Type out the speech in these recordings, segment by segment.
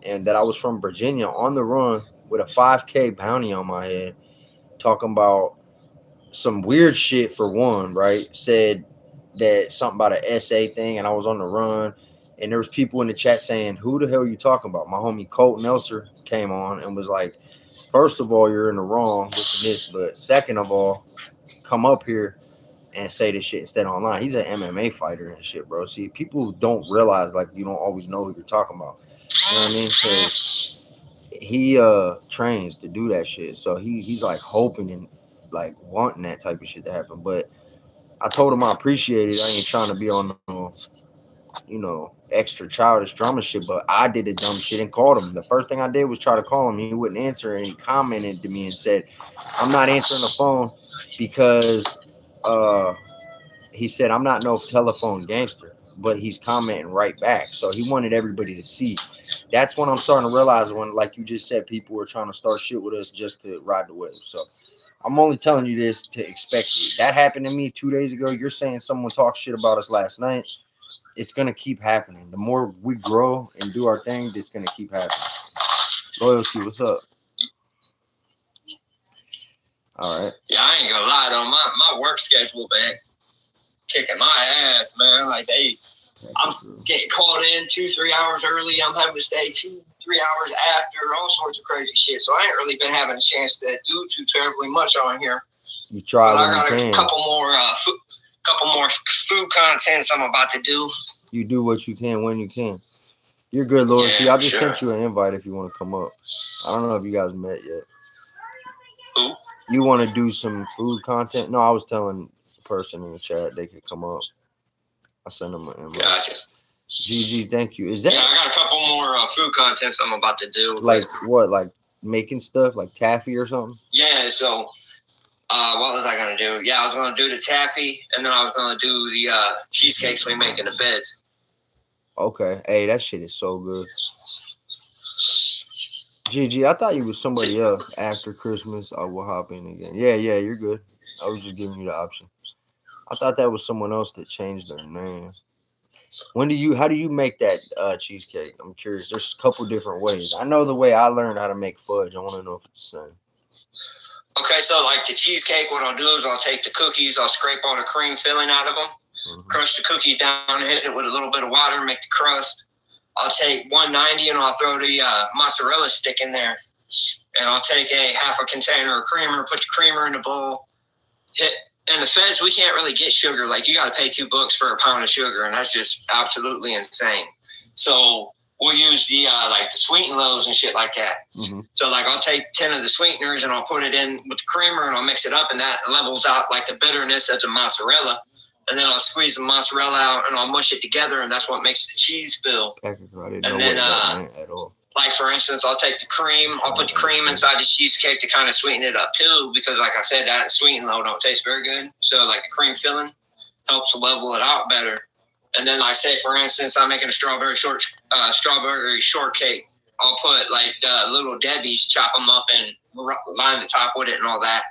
and that I was from Virginia on the run with a 5K bounty on my head, talking about some weird shit for one, right? Said that something about an SA thing, and I was on the run, and there was people in the chat saying, "Who the hell are you talking about?" My homie Colt Nelson came on and was like, first of all, you're in the wrong, this, but second of all, come up here and say this shit instead online. He's an MMA fighter and shit, bro. See, people don't realize like you don't always know who you're talking about. You know what I mean? Because he trains to do that shit, so he's like hoping and like wanting that type of shit to happen. But I told him I appreciate it. I ain't trying to be on no, extra childish drama shit. But I did the dumb shit and called him. The first thing I did was try to call him. He wouldn't answer, and he commented to me and said, "I'm not answering the phone because uh he said I'm not no telephone gangster." But he's commenting right back, so he wanted everybody to see. That's when I'm starting to realize when, like you just said, people were trying to start shit with us just to ride the wave. So I'm only telling you this to expect it. That happened to me 2 days ago. You're saying someone talked shit about us last night. It's gonna keep happening. The more we grow and do our thing, it's gonna keep happening. Loyalty, what's up? All right. Yeah, I ain't gonna lie though. My work schedule been kicking my ass, man. Like I'm getting called in 2-3 hours early. I'm having to stay 2-3 hours after, all sorts of crazy shit. So I ain't really been having a chance to do too terribly much on here. You try. But I got a couple more food contents I'm about to do. You do what you can when you can. You're good, Loyalty. Yeah, I just sent you an invite if you want to come up. I don't know if you guys met yet. Who? You want to do some food content? No, I was telling the person in the chat they could come up. I sent them an invite. Gotcha. GG, thank you. Is that? Yeah, I got a couple more food contents I'm about to do. Like what? Like making stuff like taffy or something? Yeah. So, what was I gonna do? Yeah, I was gonna do the taffy, and then I was gonna do the cheesecakes we make in the feds. Okay. Hey, that shit is so good. GG, I thought you was somebody else after Christmas. I will hop in again. Yeah, you're good. I was just giving you the option. I thought that was someone else that changed their name. How do you make that cheesecake? I'm curious. There's a couple different ways. I know the way I learned how to make fudge. I want to know if it's the same. Okay, so like the cheesecake, what I'll do is I'll take the cookies, I'll scrape all the cream filling out of them, crush the cookies down, hit it with a little bit of water, make the crust. I'll take 190 and I'll throw the mozzarella stick in there. And I'll take a half a container of creamer, put the creamer in the bowl, in the feds, we can't really get sugar. Like, you got to pay $2 for a pound of sugar, and that's just absolutely insane. So we'll use the like the sweeten loaves and shit like that. Mm-hmm. So like I'll take 10 of the sweeteners and I'll put it in with the creamer and I'll mix it up, and that levels out like the bitterness of the mozzarella. And then I'll squeeze the mozzarella out and I'll mush it together, and that's what makes the cheese spill. I didn't know what that meant at all. Like, for instance, I'll take the cream, I'll put the cream inside the cheesecake to kind of sweeten it up too, because like I said, that sweet and low don't taste very good. So like the cream filling helps level it out better. And then like say, for instance, I'm making a strawberry shortcake. I'll put like little Debbie's, chop them up and line the top with it and all that.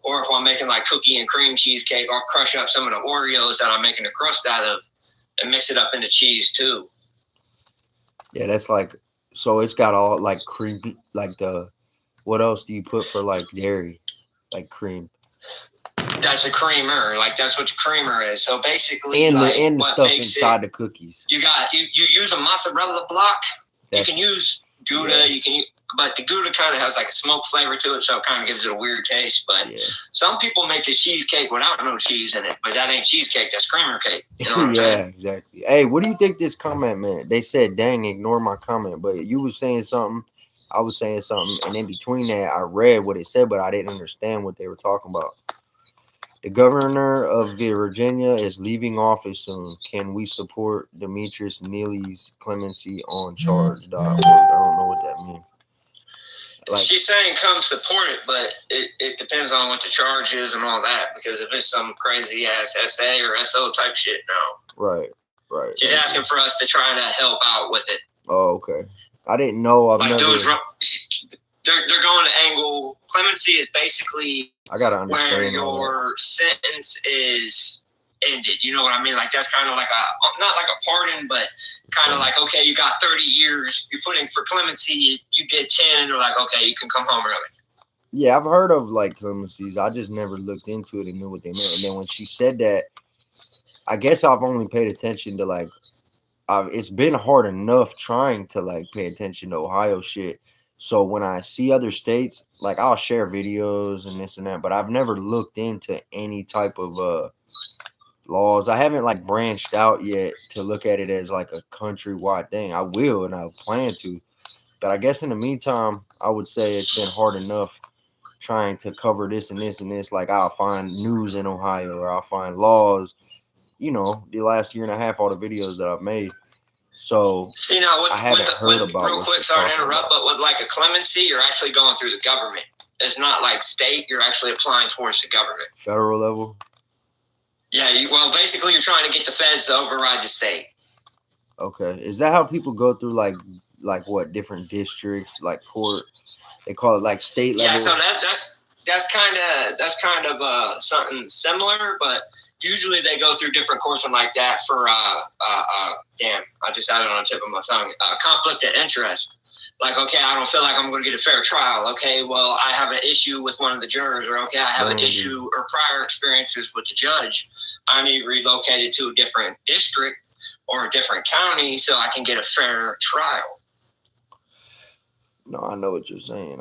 Or if I'm making like cookie and cream cheesecake, I'll crush up some of the Oreos that I'm making the crust out of and mix it up into cheese too. Yeah, that's like... So it's got all like cream, like what else do you put for like dairy, like cream? That's a creamer, like that's what the creamer is. So basically, and like, the stuff inside the cookies. You use a mozzarella block. You can use Gouda. Yeah. But the Gouda kind of has like a smoke flavor to it, so it kind of gives it a weird taste. But some people make the cheesecake without no cheese in it, but that ain't cheesecake, that's creamer cake. You know what I'm saying? Exactly. Hey, what do you think this comment meant? They said, dang, ignore my comment, but you was saying something, I was saying something, and in between that, I read what it said, but I didn't understand what they were talking about. The governor of Virginia is leaving office soon. Can we support Demetrius Neely's clemency on charge.org? I don't know what that means. Like, she's saying come support it, but it depends on what the charge is and all that, because if it's some crazy ass SA or SO type shit, no. Right. She's asking for us to try to help out with it. Oh, okay. I didn't know. They're going to angle. Clemency is basically I gotta understand where your sentence is ended. You know what I mean? Like that's kind of like not like a pardon, but kind of like, okay, you got 30 years. You're putting for clemency. You did 10, and they're like, okay, you can come home early. Yeah, I've heard of like clemencies. I just never looked into it and knew what they meant. And then when she said that, I guess I've only paid attention to like, it's been hard enough trying to like pay attention to Ohio shit. So when I see other states, like I'll share videos and this and that, but I've never looked into any type of laws. I haven't like branched out yet to look at it as like a countrywide thing. I will and I plan to. But I guess in the meantime, I would say it's been hard enough trying to cover this and this and this. Like I'll find news in Ohio or I'll find laws, you know, the last year and a half, all the videos that I've made. So see now, I haven't heard about real quick, sorry to interrupt, but with like a clemency, you're actually going through the government. It's not like state, you're actually applying towards the government. Federal level? Yeah, well, basically you're trying to get the feds to override the state. Okay. Is that how people go through like what, different districts, like court? They call it like state level? Yeah, so that's kind of something similar, but usually they go through different courses like that for damn, I just had it on the tip of my tongue. Conflict of interest. Like, okay, I don't feel like I'm going to get a fair trial. Okay, well, I have an issue with one of the jurors, or okay, I have an issue or prior experiences with the judge. I need relocated to a different district or a different county so I can get a fair trial. No, I know what you're saying.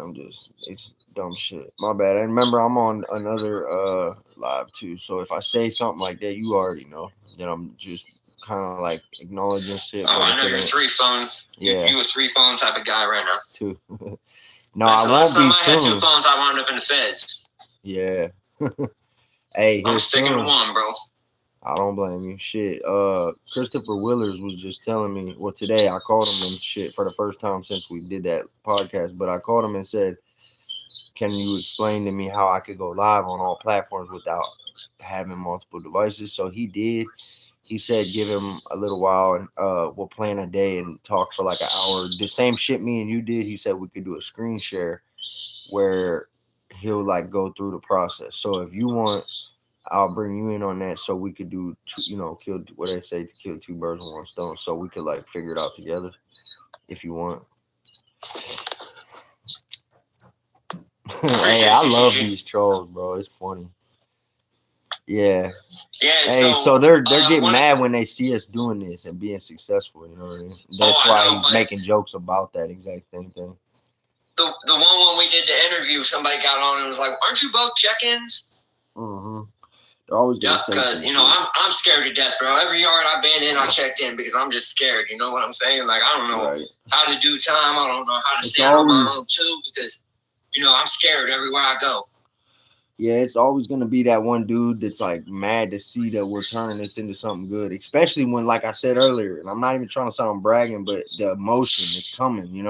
It's dumb shit. My bad. And remember, I'm on another live too. So if I say something like that, you already know that I'm just kind of like acknowledging shit. Oh, I know you're 3 phone. Yeah, you a 3 phone type of guy right now. 2. No, I won't be soon. Last time I had 2 phones, I wound up in the feds. Yeah. Hey, I'm sticking to one, bro. I don't blame you. Shit. Christopher Willers was just telling me, well, today I called him and shit for the first time since we did that podcast, but I called him and said, can you explain to me how I could go live on all platforms without having multiple devices? So he did. He said, give him a little while and we'll plan a day and talk for like an hour. The same shit me and you did. He said we could do a screen share where he'll like go through the process. So if you want, I'll bring you in on that so we could do, kill what they say, to kill 2 birds with 1 stone. So we could like figure it out together if you want. Hey, I love these trolls, bro. It's funny. Yeah. Yeah. Hey, so they're getting mad when they see us doing this and being successful. You know what I mean? That's why he's making jokes about that exact same thing. The one when we did the interview, somebody got on and was like, "Aren't you both check-ins?" Mm-hmm. They're always gonna say because I'm scared to death, bro. Every yard I've been in, I checked in because I'm just scared. You know what I'm saying? Like I don't know how to do time. I don't know how to stand on my own too because I'm scared everywhere I go. Yeah, it's always going to be that one dude that's like mad to see that we're turning this into something good, especially when, like I said earlier, and I'm not even trying to sound bragging, but the emotion is coming,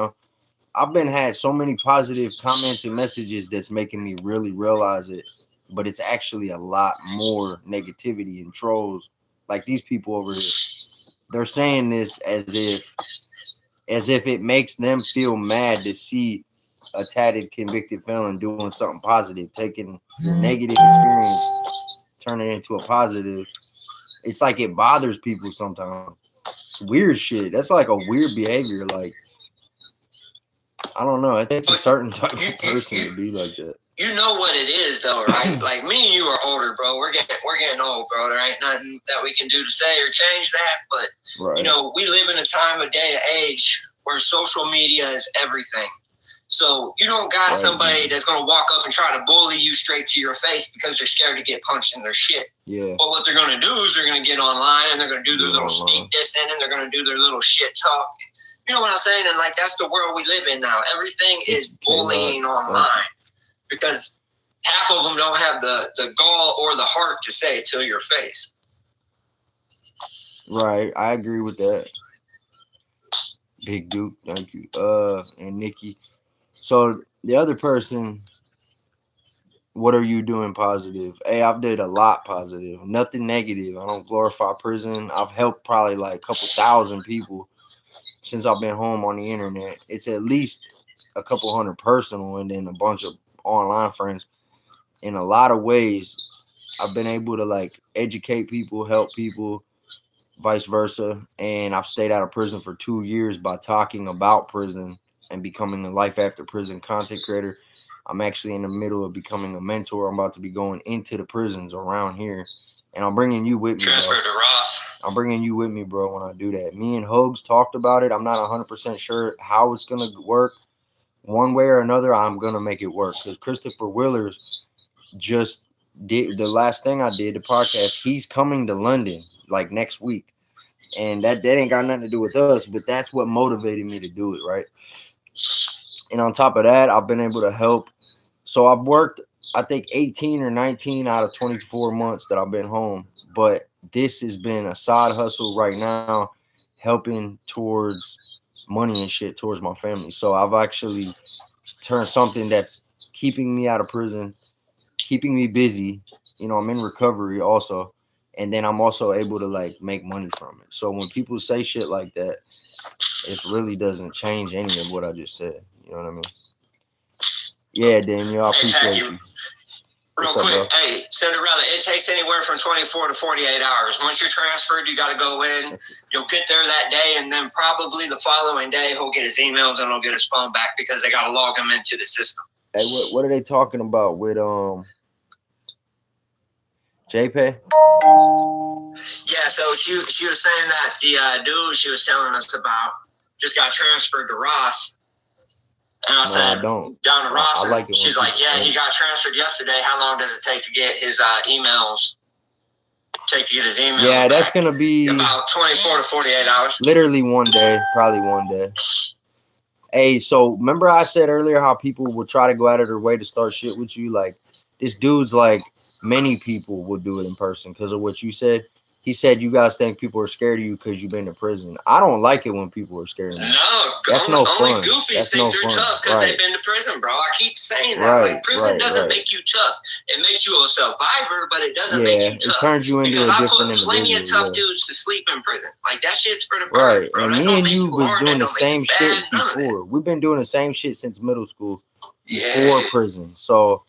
I've had so many positive comments and messages that's making me really realize it, but it's actually a lot more negativity and trolls like these people over here. They're saying this as if it makes them feel mad to see a tatted convicted felon doing something positive, taking your negative experience, turning it into a positive. It's like it bothers people sometimes. It's weird shit. That's like a weird behavior. Like, I don't know. It takes a certain type of person to be like that. You know what it is, though, right? Like me and you are older, bro. We're getting old, bro. There ain't nothing that we can do to say or change that. But we live in a time, a day, of age where social media is everything. So you don't got somebody that's going to walk up and try to bully you straight to your face because they're scared to get punched in their shit. Yeah. But what they're going to do is they're going to get online and they're going to do their little sneak dissing and they're going to do their little shit talk. You know what I'm saying? And like that's the world we live in now. Everything is bullying online because half of them don't have the gall or the heart to say it to your face. Right. I agree with that. Big Duke, thank you. And Nikki. So the other person, what are you doing positive? Hey, I've did a lot positive, nothing negative. I don't glorify prison. I've helped probably like a couple thousand people since I've been home on the internet. It's at least a couple hundred personal and then a bunch of online friends. In a lot of ways, I've been able to like educate people, help people, vice versa. And I've stayed out of prison for 2 years by talking about prison and becoming a life after prison content creator. I'm actually in the middle of becoming a mentor. I'm about to be going into the prisons around here. And I'm bringing you with me, Transfer bro. to Ross. I'm bringing you with me, bro, when I do that. Me and Hugs talked about it. I'm not 100% sure how it's going to work. One way or another, I'm going to make it work. Because Christopher Willers just did the last thing I did, the podcast. He's coming to London like next week. And that ain't got nothing to do with us, but that's what motivated me to do it, right? And on top of that, I've been able to help. So I've worked, I think, 18 or 19 out of 24 months that I've been home. But this has been a side hustle right now, helping towards money and shit towards my family. So I've actually turned something that's keeping me out of prison, keeping me busy. You know, I'm in recovery also. And then I'm also able to like make money from it. So when people say shit like that, it really doesn't change any of what I just said. You know what I mean? Yeah, Daniel, I appreciate you. Real quick, hey, Cinderella, it takes anywhere from 24 to 48 hours. Once you're transferred, you got to go in. You'll get there that day, and then probably the following day, he'll get his emails and he'll get his phone back because they got to log him into the system. Hey, what are they talking about with JPay? Yeah, so she was saying that the dude she was telling us about just got transferred to Ross. And I said, down to Ross. I like it. She's like, yeah, he got transferred yesterday. How long does it take to get his emails? Yeah, that's going to be about 24 to 48 hours. Literally one day, probably one day. Hey, so remember I said earlier how people would try to go out of their way to start shit with you? Like, this dude's like, many people would do it in person because of what you said. He said you guys think people are scared of you because you've been to prison. I don't like it when people are scared of me. No, that's only fun. Goofies that's think they're tough because they've been to prison, bro. I keep saying that. Like, prison doesn't make you tough. It makes you a survivor, but it doesn't make you tough. It turns you into because a different I put plenty of tough dudes to sleep in prison. Like, that shit's for the birds, bro. And that me and you was doing the same shit before. We've been doing the same shit since middle school before prison. So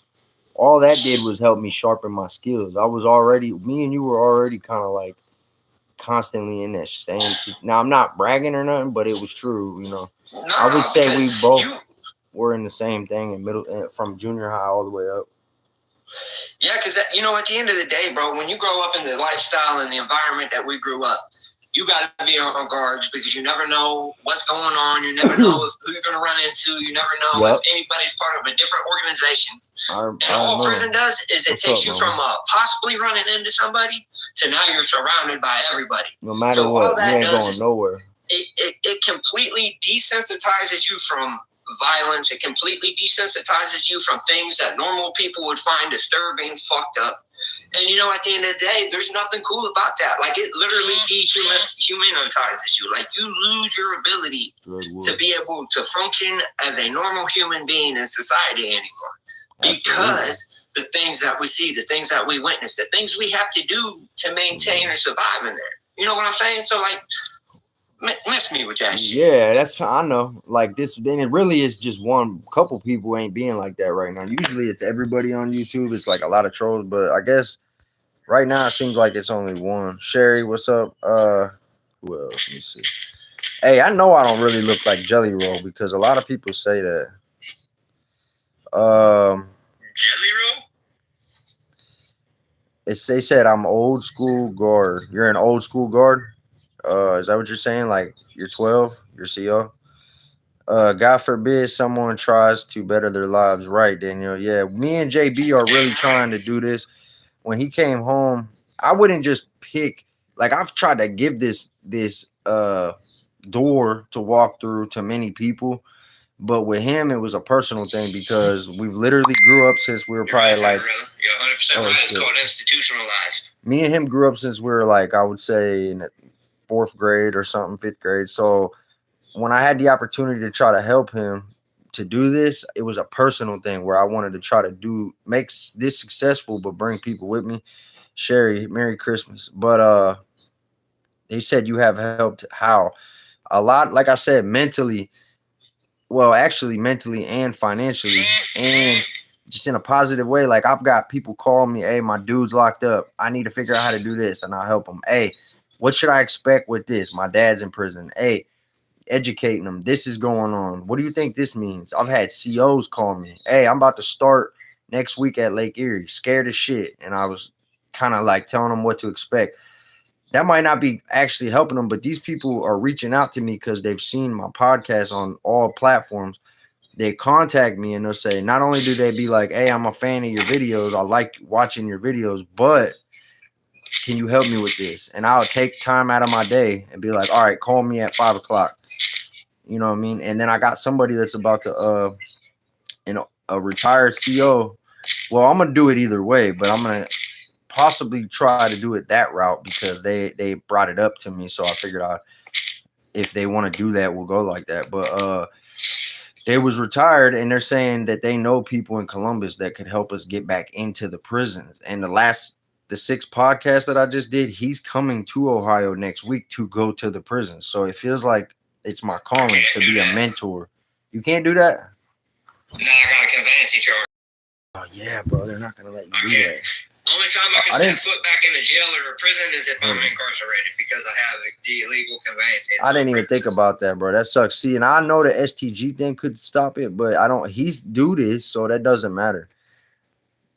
all that did was help me sharpen my skills. Me and you were already kind of like constantly in that same. Now I'm not bragging or nothing, but it was true. You know, I would say we both were in the same thing in middle, from junior high all the way up. Yeah, because you know, at the end of the day, bro, when you grow up in the lifestyle and the environment that we grew up, you got to be on guards because you never know what's going on. You never know who you're going to run into. You never know if anybody's part of a different organization. And all prison does is it takes you from possibly running into somebody to now you're surrounded by everybody. No matter what, you ain't going nowhere. It completely desensitizes you from violence. It completely desensitizes you from things that normal people would find disturbing, fucked up. And, you know, at the end of the day, there's nothing cool about that. Like, it literally dehumanizes you. Like, you lose your ability to be able to function as a normal human being in society anymore. Because the things that we see, the things that we witness, the things we have to do to maintain or survive in there. You know what I'm saying? So, like, miss me with that shit. Yeah, I know. Like, this, then it really is just one couple people ain't being like that right now. Usually it's everybody on YouTube. It's like a lot of trolls, but I guess right now it seems like it's only one. Sherry, what's up? Who else? Let me see. Hey, I know I don't really look like Jelly Roll because a lot of people say that. Jelly Roll? They said I'm old school guard. You're an old school guard? Is that what you're saying? Like, you're 12, you're CO? God forbid someone tries to better their lives. Right, Daniel. Yeah, me and JB are really trying to do this. When he came home, I wouldn't just pick, like, I've tried to give this door to walk through to many people, but with him, it was a personal thing because we've literally grew up since we were probably like, you're 100% right. It's called institutionalized. Me and him grew up since we were like, I would say in 4th grade or something, 5th grade. So when I had the opportunity to try to help him to do this, it was a personal thing where I wanted to try to make this successful, but bring people with me. Sherry, Merry Christmas. But he said you have helped how? A lot, like I said, mentally. Well, actually mentally and financially. And just in a positive way. Like I've got people call me, hey, my dude's locked up. I need to figure out how to do this, and I'll help them. Hey, what should I expect with this? My dad's in prison. Hey, educating them. This is going on. What do you think this means? I've had COs call me. Hey, I'm about to start next week at Lake Erie. Scared as shit. And I was kind of like telling them what to expect. That might not be actually helping them, but these people are reaching out to me because they've seen my podcast on all platforms. They contact me and they'll say, not only do they be like, hey, I'm a fan of your videos. I like watching your videos, but can you help me with this? And I'll take time out of my day and be like, all right, call me at 5 o'clock. You know what I mean? And then I got somebody that's about to, a retired CO. Well, I'm going to do it either way, but I'm going to possibly try to do it that route because they brought it up to me. So I figured out if they want to do that, we'll go like that. But they was retired and they're saying that they know people in Columbus that could help us get back into the prisons. And the 6th podcast that I just did, he's coming to Ohio next week to go to the prison. So it feels like it's my calling to be a mentor. You can't do that? No, I got a conveyancy charge. Oh, yeah, bro. They're not going to let you do that. Only time I can step foot back in the jail or a prison is if I'm incarcerated because I have the illegal conveyance. I didn't even think about that, bro. That sucks. See, and I know the STG thing could stop it, but I don't. He's do this, so that doesn't matter.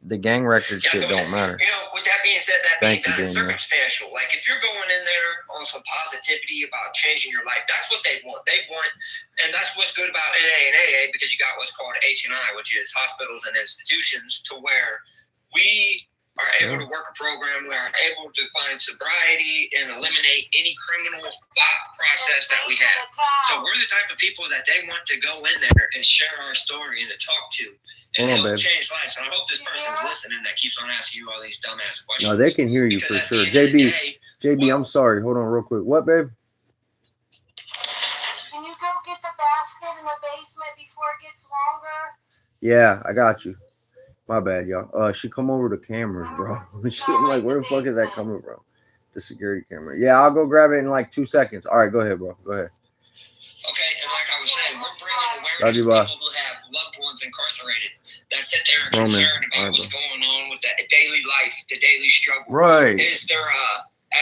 The gang record shit don't matter. You know, with that being said, that being done is circumstantial. Like, if you're going in there on some positivity about changing your life, that's what they want. They want, and that's what's good about NA and AA, because you got what's called H&I, which is hospitals and institutions, to where we are able to work a program. We are able to find sobriety and eliminate any criminal thought process that we have. So we're the type of people that they want to go in there and share our story and to talk to and help change lives. And I hope this person's listening that keeps on asking you all these dumbass questions. No, they can hear you for sure. JB, I'm sorry. Hold on real quick. What, babe? Can you go get the basket in the basement before it gets longer? Yeah, I got you. My bad, y'all. She come over to cameras, bro. I'm like, where the fuck is that coming from? The security camera. Yeah, I'll go grab it in like 2 seconds. All right, go ahead, bro. Go ahead. Okay, and like I was saying, we're bringing awareness to people who have loved ones incarcerated that sit there and concerned about what's going on with the daily life, the daily struggle. Right. Is there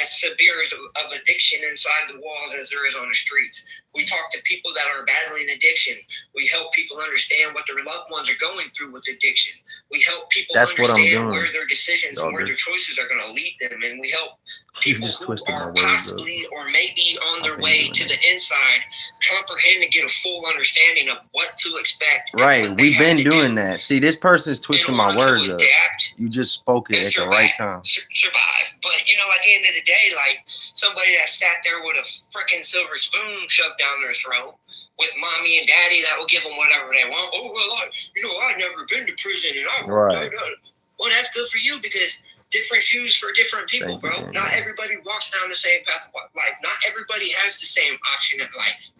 as severe of addiction inside the walls as there is on the streets? We talk to people that are battling addiction. We help people understand what their loved ones are going through with addiction. We help people understand where their decisions and where their choices are going to lead them. And we help people who are possibly or maybe on their way to the inside comprehend and get a full understanding of what to expect. Right. We've been doing that. See, this person's twisting my words up. You just spoke it at the right time. Survive. But, you know, at the end of the day, like, somebody that sat there with a freaking silver spoon shoved down their throat with mommy and daddy that will give them whatever they want. Oh, well, I've never been to prison and well, that's good for you because different shoes for different people, bro. Not everybody walks down the same path of life. Not everybody has the same option in life.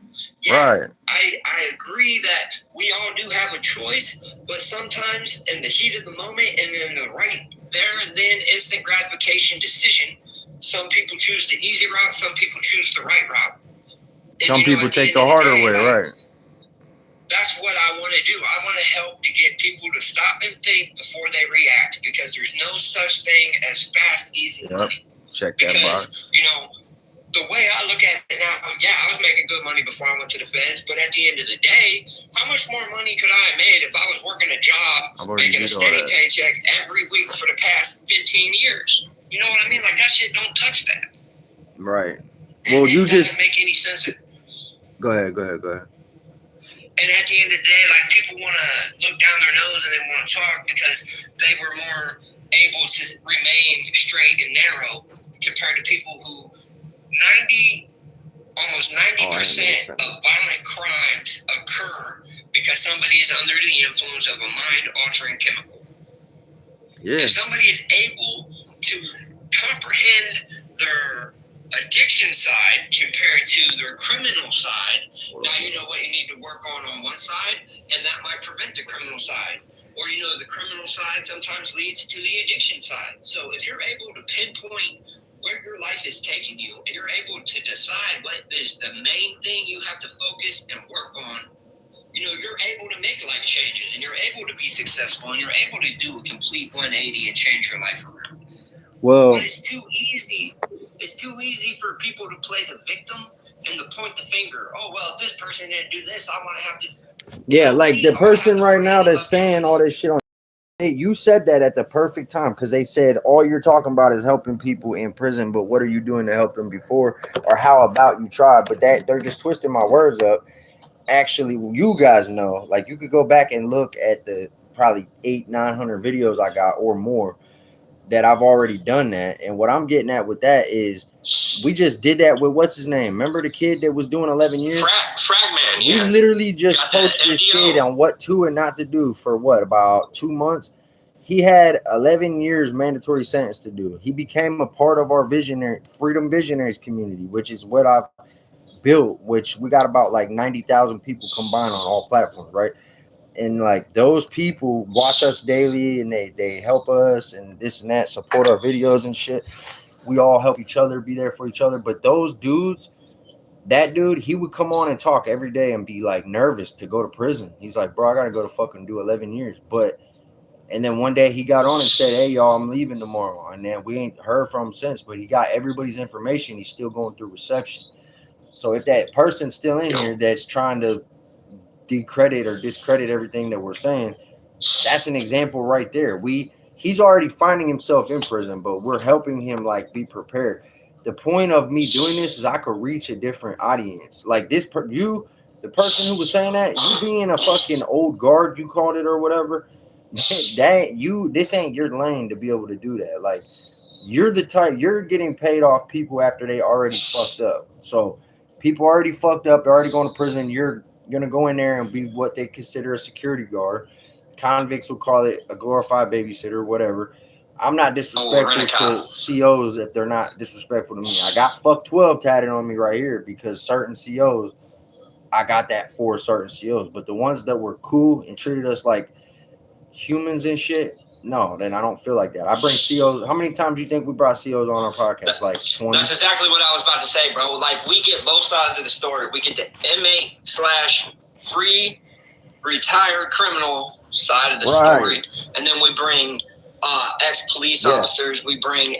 Yeah, I agree that we all do have a choice, but sometimes in the heat of the moment and in the right there and then instant gratification decision, some people choose the easy route, some people choose the right route. And some people take the harder way, right? That's what I want to do. I want to help to get people to stop and think before they react, because there's no such thing as fast, easy money. Check that box. You know, the way I look at it now, I was making good money before I went to the feds, but at the end of the day, how much more money could I have made if I was working a job, making a steady paycheck every week for the past 15 years? You know what I mean? Like, that shit don't touch that. Right. Well, you just doesn't make any sense. Go ahead. And at the end of the day, like, people want to look down their nose and they want to talk because they were more able to remain straight and narrow compared to people who almost 90% of violent crimes occur because somebody is under the influence of a mind-altering chemical. Yeah. If somebody is able to comprehend their addiction side compared to their criminal side, now you know what you need to work on one side, and that might prevent the criminal side. Or, you know, the criminal side sometimes leads to the addiction side. So if you're able to pinpoint where your life is taking you, and you're able to decide what is the main thing you have to focus and work on, you're able to make life changes, and you're able to be successful, and you're able to do a complete 180 and change your life around. Well, but it's too easy. It's too easy for people to play the victim and to point the finger. Oh, well, if this person didn't do this, I want to have to. Yeah, like the person right now that's saying all this shit on. Hey, you said that at the perfect time because they said all you're talking about is helping people in prison, but what are you doing to help them before? Or how about you try? But that they're just twisting my words up. Actually, you guys know, like you could go back and look at the probably 900 videos I got or more that I've already done that. And what I'm getting at with that is we just did that with what's his name? Remember the kid that was doing 11 years? Fragman, yeah. We literally just coached this kid on what to and not to do for what, about 2 months? He had 11 years mandatory sentence to do. He became a part of our Freedom Visionaries community, which is what I've built, which we got about like 90,000 people combined on all platforms, right? And like those people watch us daily and they help us and this and that, support our videos and shit. We all help each other, be there for each other. But those dudes, that dude, he would come on and talk every day and be like nervous to go to prison. He's like, bro, I gotta go to fucking do 11 years. And then one day he got on and said, hey, y'all, I'm leaving tomorrow. And then we ain't heard from him since, but he got everybody's information. He's still going through reception. So if that person's still in here that's trying to decredit or discredit everything that we're saying, that's an example right there. He's already finding himself in prison, but we're helping him like be prepared. The point of me doing this is I could reach a different audience. Like the person who was saying that, you being a fucking old guard, you called it or whatever, this ain't your lane to be able to do that. Like you're the type, you're getting paid off people after they already fucked up. So people already fucked up, they're already going to prison. You're going to go in there and be what they consider a security guard. Convicts will call it a glorified babysitter, whatever. I'm not disrespectful to COs if they're not disrespectful to me. I got fuck 12 tatted on me right here because certain COs, I got that for certain COs. But the ones that were cool and treated us like humans and shit, no, then I don't feel like that. I bring COs. How many times do you think we brought COs on our podcast? Like 20? That's exactly what I was about to say, bro. Like, we get both sides of the story. We get the inmate/free retired criminal side of the story. And then we bring ex-police officers. We bring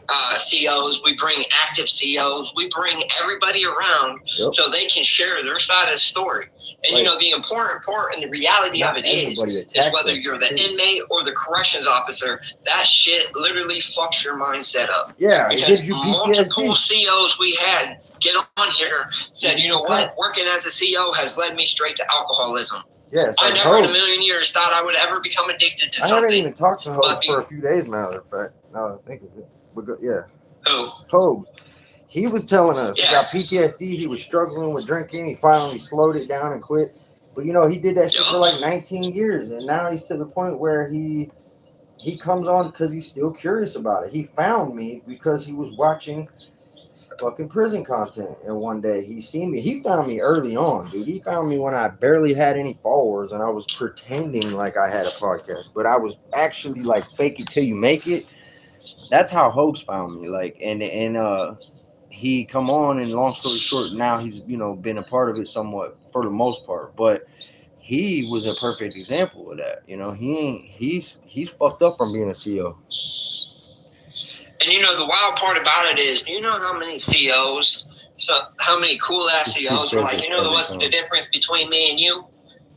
COs. We bring active COs. We bring everybody around so they can share their side of the story. And, the important part and the reality of it is whether you're the inmate or the corrections officer, that shit literally fucks your mindset up. Yeah. Because multiple COs we had get on here said, you know what? Working as a CO has led me straight to alcoholism. Yeah, I never in a million years thought I would ever become addicted to something. I haven't even talked to Hope for a few days, matter of fact. Now that I think of it. Yeah. Who? Hope. He was telling us he got PTSD. He was struggling with drinking. He finally slowed it down and quit. But, he did that shit for like 19 years. And now he's to the point where he comes on because he's still curious about it. He found me because he was watching fucking prison content, and one day he seen me. He found me early on, dude. He found me when I barely had any followers and I was pretending like I had a podcast, but I was actually like fake it till you make it. That's how Hoax found me. Like, and he come on, and long story short, now he's been a part of it somewhat for the most part, but he was a perfect example of that. He's fucked up from being a CO. And the wild part about it is, do you know how many COs, how many cool ass COs are like, what's the difference between me and you?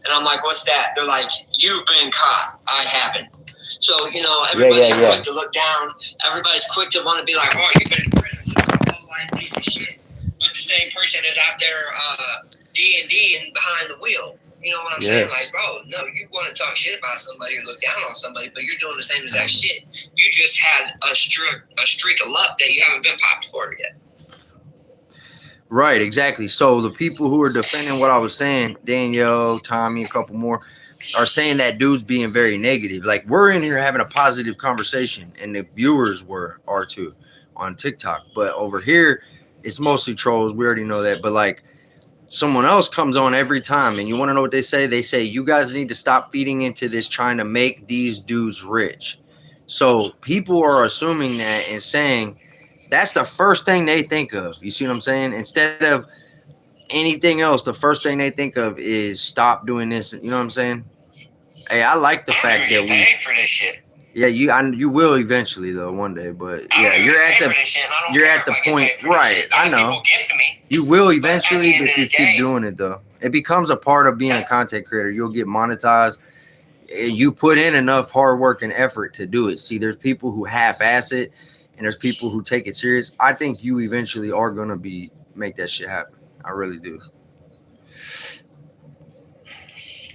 And I'm like, what's that? They're like, you've been caught, I haven't. So, everybody's quick to look down. Everybody's quick to want to be like, oh, you've been in prison since your whole life, piece of shit. But the same person is out there D&D and behind the wheel. You know what I'm saying? Like, bro, no, you want to talk shit about somebody or look down on somebody, but you're doing the same exact shit. You just had a streak of luck that you haven't been popped for yet. Right, exactly. So the people who are defending what I was saying, Danielle, Tommy, a couple more, are saying that dude's being very negative. Like, we're in here having a positive conversation, and the viewers are too on TikTok. But over here, it's mostly trolls. We already know that. But like, someone else comes on every time, and you want to know what they say? They say, you guys need to stop feeding into this trying to make these dudes rich. So people are assuming that and saying that's the first thing they think of. You see what I'm saying? Instead of anything else, the first thing they think of is stop doing this. You know what I'm saying? Hey, I like the fact that we paid for this shit. Yeah, you will eventually though one day, but yeah, you're at the point, right? I know you will eventually, but you keep doing it though. It becomes a part of being a content creator. You'll get monetized. You put in enough hard work and effort to do it. See, there's people who half-ass it, and there's people who take it serious. I think you eventually are gonna make that shit happen. I really do.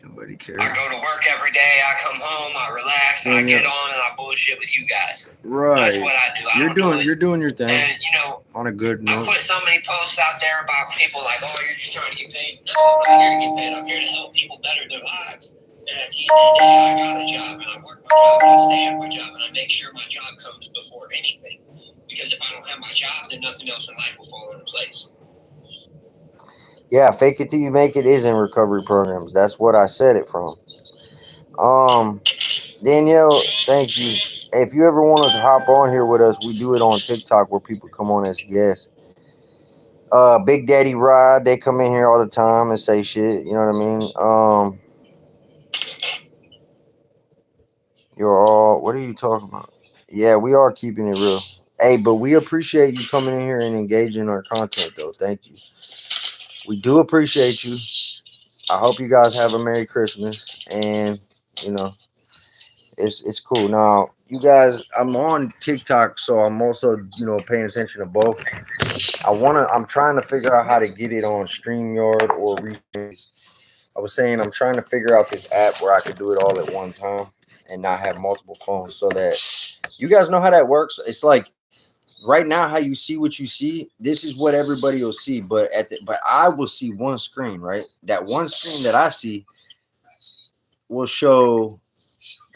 Nobody cares. I go to work every day. I come home. I relax. And I get on and I bullshit with you guys. Right. That's what I do. You're doing your thing. And you know, on a good note. I put so many posts out there about people like, "Oh, you're just trying to get paid." No, I'm not here to get paid. I'm here to help people better their lives. And at the end of the day, I got a job and I work my job and I stay at my job and I make sure my job comes before anything. Because if I don't have my job, then nothing else in life will fall into place. Yeah, fake it till you make it is in recovery programs. That's what I said it from. Danielle, thank you. If you ever want to hop on here with us, we do it on TikTok where people come on as guests. Big Daddy Rod, they come in here all the time and say shit. You know what I mean? What are you talking about? Yeah, we are keeping it real. Hey, but we appreciate you coming in here and engaging in our content, though. Thank you. We do appreciate you. I hope you guys have a Merry Christmas, and you know, it's cool. Now, you guys, I'm on TikTok, so I'm also paying attention to both. I'm trying to figure out how to get it on StreamYard or Replays. I was saying I'm trying to figure out this app where I could do it all at one time and not have multiple phones, so that you guys know how that works. It's like right now, how you see what you see, this is what everybody will see. But I will see one screen, right? That one screen that I see will show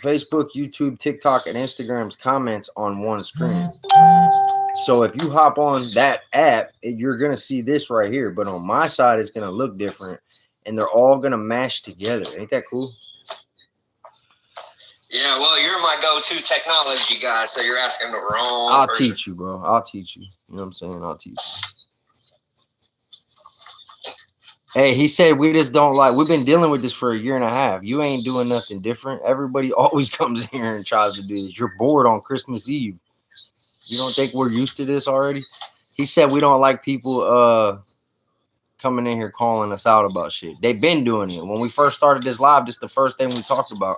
Facebook, YouTube, TikTok, and Instagram's comments on one screen. So if you hop on that app, you're gonna see this right here. But on my side, it's gonna look different, and they're all gonna mash together. Ain't that cool? Yeah, well, you're my go-to technology guy, so you're asking the wrong I'll person. teach you, bro. I'll teach you. You know what I'm saying? I'll teach you. Hey, he said we just don't like. We've been dealing with this for a year and a half. You ain't doing nothing different. Everybody always comes in here and tries to do this. You're bored on Christmas Eve. You don't think we're used to this already? He said we don't like people coming in here calling us out about shit. They've been doing it. When we first started this live, this is the first thing we talked about.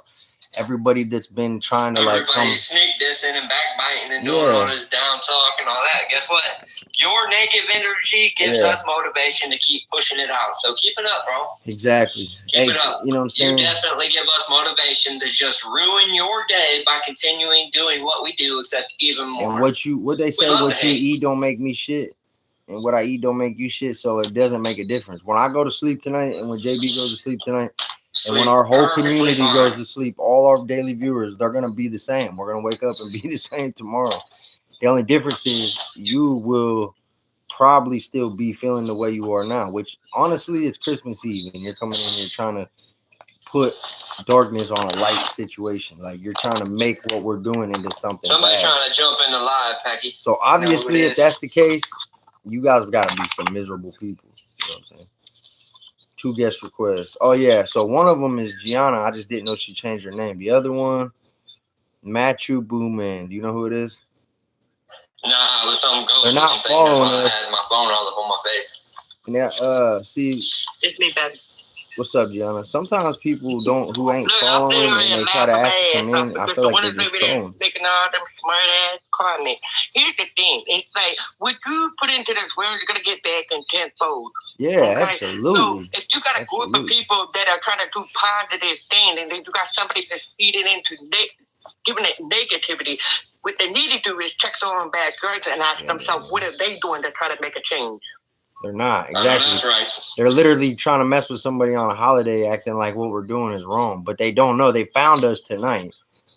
Everybody that's been trying to sneak dissing and backbiting and doing all this down talk and all that. Guess what? Your negative energy gives us motivation to keep pushing it out. So keep it up, bro. Exactly. Keep it up. You know what I'm saying? You definitely give us motivation to just ruin your day by continuing doing what we do, except even more. And what they say, what you eat don't make me shit, and what I eat don't make you shit. So it doesn't make a difference. When I go to sleep tonight, and when JB goes to sleep tonight. And when our whole community goes to sleep, all our daily viewers, they're going to be the same. We're going to wake up and be the same tomorrow. The only difference is you will probably still be feeling the way you are now, which honestly, it's Christmas Eve and you're coming in here trying to put darkness on a light situation. Like you're trying to make what we're doing into something. Somebody trying to jump in the live, Packy. So obviously, if that's the case, you guys got to be some miserable people. You know what I'm saying? 2 guest requests. Oh, yeah. So one of them is Gianna. I just didn't know she changed her name. The other one, Matthew Booman. Do you know who it is? Nah, it was some ghost. They're not following us. I had my phone all up on my face. Yeah, see. It's me, baby. What's up, Gianna? Sometimes people who ain't following and they try to ask to come in. I feel like they're just trolling. Making all them smart ass comments. Here's the thing. It's like, what you put into this world, you're going to get back in tenfold. Yeah, absolutely. So if you got a group of people that are trying to do positive things, and then you got somebody that's feeding into giving it negativity, what they need to do is check their own backyards and ask themselves, what are they doing to try to make a change? They're not. Exactly. That's right. They're literally trying to mess with somebody on a holiday, acting like what we're doing is wrong. But they don't know. They found us tonight,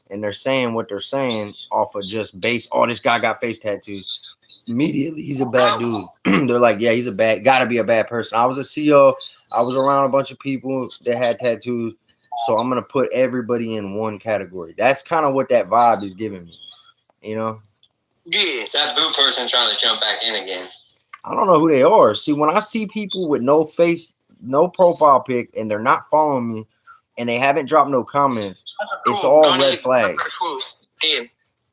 and they're saying what they're saying off of just base. Oh, this guy got face tattoos. Immediately, he's a bad dude. They're like, yeah, he's gotta be a bad person. I was a CEO. I was around a bunch of people that had tattoos. So I'm going to put everybody in one category. That's kind of what that vibe is giving me, you know? Yeah, that boo person trying to jump back in again. I don't know who they are. See, when I see people with no face, no profile pic, and they're not following me, and they haven't dropped no comments, it's all red flags.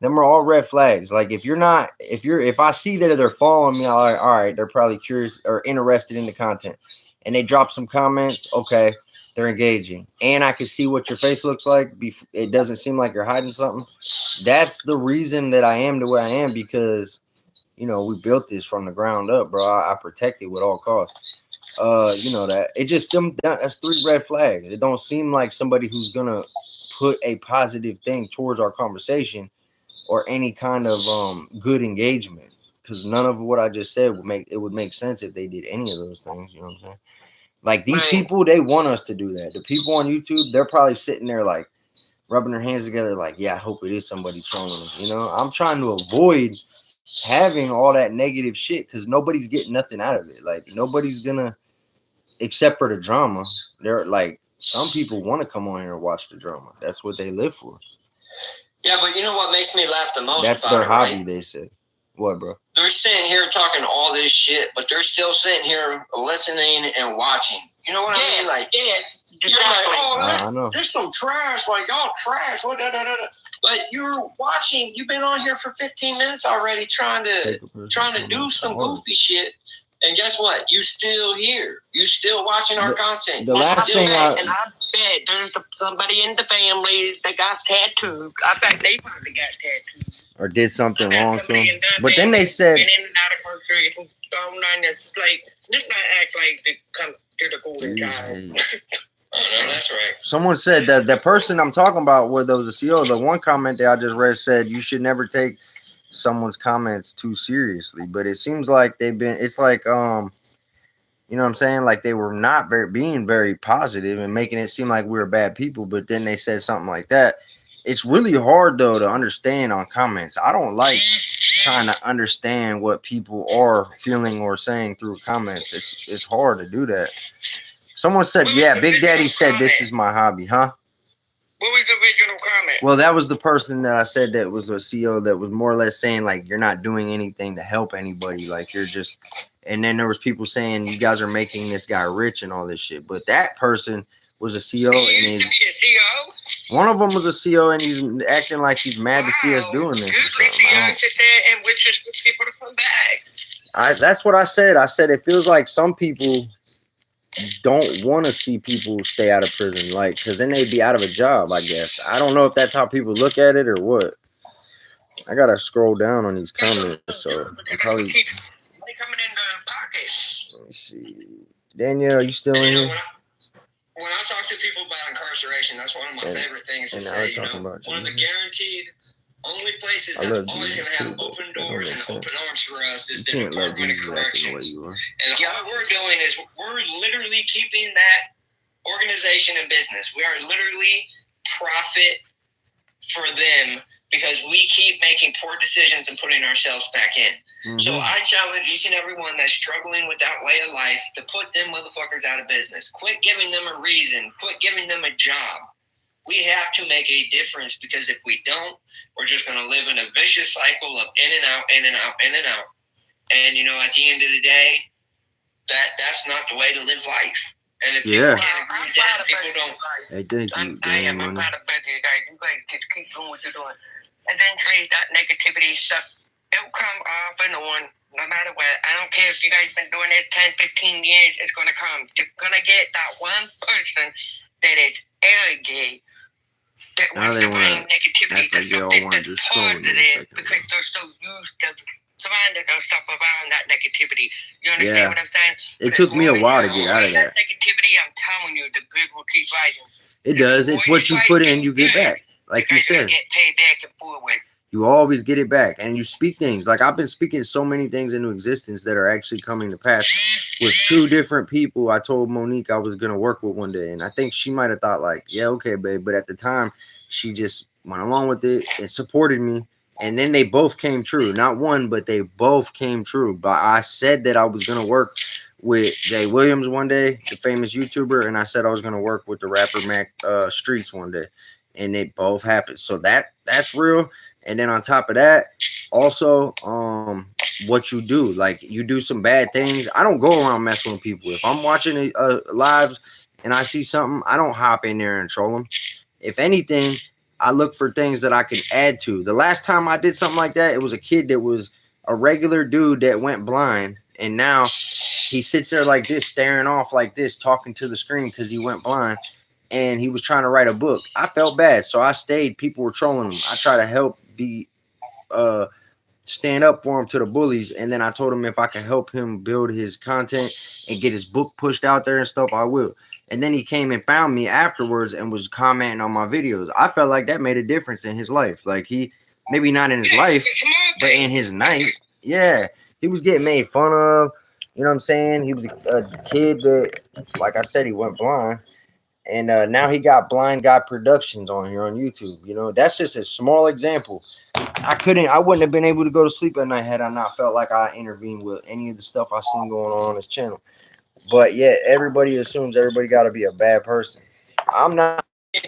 Them are all red flags. Like if I see that they're following me, I'm like, all right, they're probably curious or interested in the content, and they drop some comments. Okay, they're engaging, and I can see what your face looks like. It doesn't seem like you're hiding something. That's the reason that I am the way I am, because we built this from the ground up, bro. I protect it with all costs. That it just that's 3 red flags. It don't seem like somebody who's gonna put a positive thing towards our conversation or any kind of good engagement, because none of what I just said would make sense if they did any of those things. You know what I'm saying? Like these people, they want us to do that. The people on YouTube, they're probably sitting there like rubbing their hands together, like, yeah, I hope it is somebody trolling them. I'm trying to avoid having all that negative shit because nobody's getting nothing out of it. Like nobody's gonna, except for the drama. They're like, some people want to come on here and watch the drama. That's what they live for. Yeah, but you know what makes me laugh the most? That's about their it, hobby, right? they say. What, bro? They're sitting here talking all this shit, but they're still sitting here listening and watching. You know what I mean? Like, you're like, oh, man, there's some trash. Like, y'all trash. What? But you're watching. You've been on here for 15 minutes already, trying to do some goofy shit. And guess what? You still here. You still watching our content. The last thing and I bet there's somebody in the family that got tattooed. I bet they probably got tattooed. Or did something wrong to them. But then they said, been in and out of groceries and gone on this, like, just not act like they come to the golden child. Oh, no, that's right. Someone said that the person I'm talking about, where there was a CEO, the one comment that I just read said you should never take someone's comments too seriously. But it seems like it's like you know what I'm saying, like they were not being very positive and making it seem like we were bad people. But then they said something like that. It's really hard though to understand on comments. I don't like trying to understand what people are feeling or saying through comments. It's hard to do that. Someone said, yeah, Big Daddy said this is my hobby, huh? What was the original comment? Well, that was the person that I said that was a CEO that was more or less saying, like, you're not doing anything to help anybody. Like, you're just... And then there was people saying, you guys are making this guy rich and all this shit. But that person was a CEO. And one of them was a CEO, and he's acting like he's mad to see us doing this. Usually CEOs sit there and wishes for people to come back. That's what I said. I said it feels like some people don't want to see people stay out of prison, like, because then they'd be out of a job, I guess. I don't know if that's how people look at it or what. I gotta scroll down on these comments, so I'm probably... They coming in the pocket. Let me see. Danielle, are you still in here? When I talk to people about incarceration, that's one of my favorite things to say. One of the guaranteed only places that's always going to have open doors and open arms for us is the Department of Corrections. And all we're doing is we're literally keeping that organization in business. We are literally profit for them because we keep making poor decisions and putting ourselves back in. Mm-hmm. So I challenge each and every one that's struggling with that way of life to put them motherfuckers out of business. Quit giving them a reason. Quit giving them a job. We have to make a difference, because if we don't, we're just going to live in a vicious cycle of in and out, in and out, in and out. And, at the end of the day, that's not the way to live life. And if people can't agree with that, people don't. I'm proud of both of you guys. You guys just keep doing what you're doing. Eventually, that negativity stuff, it'll come off and on, no matter what. I don't care if you guys been doing it 10, 15 years, it's going to come. You're going to get that one person that is arrogant, that wants to bring negativity to something that's positive because they're so used to surrounding themselves around that negativity. You understand what I'm saying? It took me a while to get out of that. Negativity, I'm telling you, the good will keep rising. It does. It's what you put in, you get back. Like you said. Get paid back and forward. You always get it back, and you speak things. Like I've been speaking so many things into existence that are actually coming to pass with 2 different people. I told Monique I was going to work with one day, and I think she might have thought like, yeah, okay, babe. But at the time, she just went along with it and supported me. And then they both came true. Not one, but they both came true. But I said that I was going to work with Jay Williams one day, the famous YouTuber, and I said I was going to work with the rapper Mac Streets one day. and it both happened. So that's real. And then on top of that, also, what you do, like you do some bad things. I don't go around messing with people. If I'm watching lives and I see something, I don't hop in there and troll them. If anything, I look for things that I can add to. The last time I did something like that, it was a kid that was a regular dude that went blind, and now he sits there like this, staring off like this, talking to the screen because he went blind, and he was trying to write a book. I felt bad, so I stayed. People were trolling him. I try to help stand up for him to the bullies, and then I told him if I can help him build his content and get his book pushed out there and stuff, I will. And then he came and found me afterwards and was commenting on my videos. I felt like that made a difference in his life. Like he, maybe not in his life, but in his night. Yeah, he was getting made fun of. You know what I'm saying? He was a kid that, like I said, he went blind. And now he got Blind Guy Productions on here on YouTube. You know, that's just a small example. I wouldn't have been able to go to sleep at night had I not felt like I intervened with any of the stuff I seen going on his channel. But yeah, everybody assumes everybody got to be a bad person. I'm not.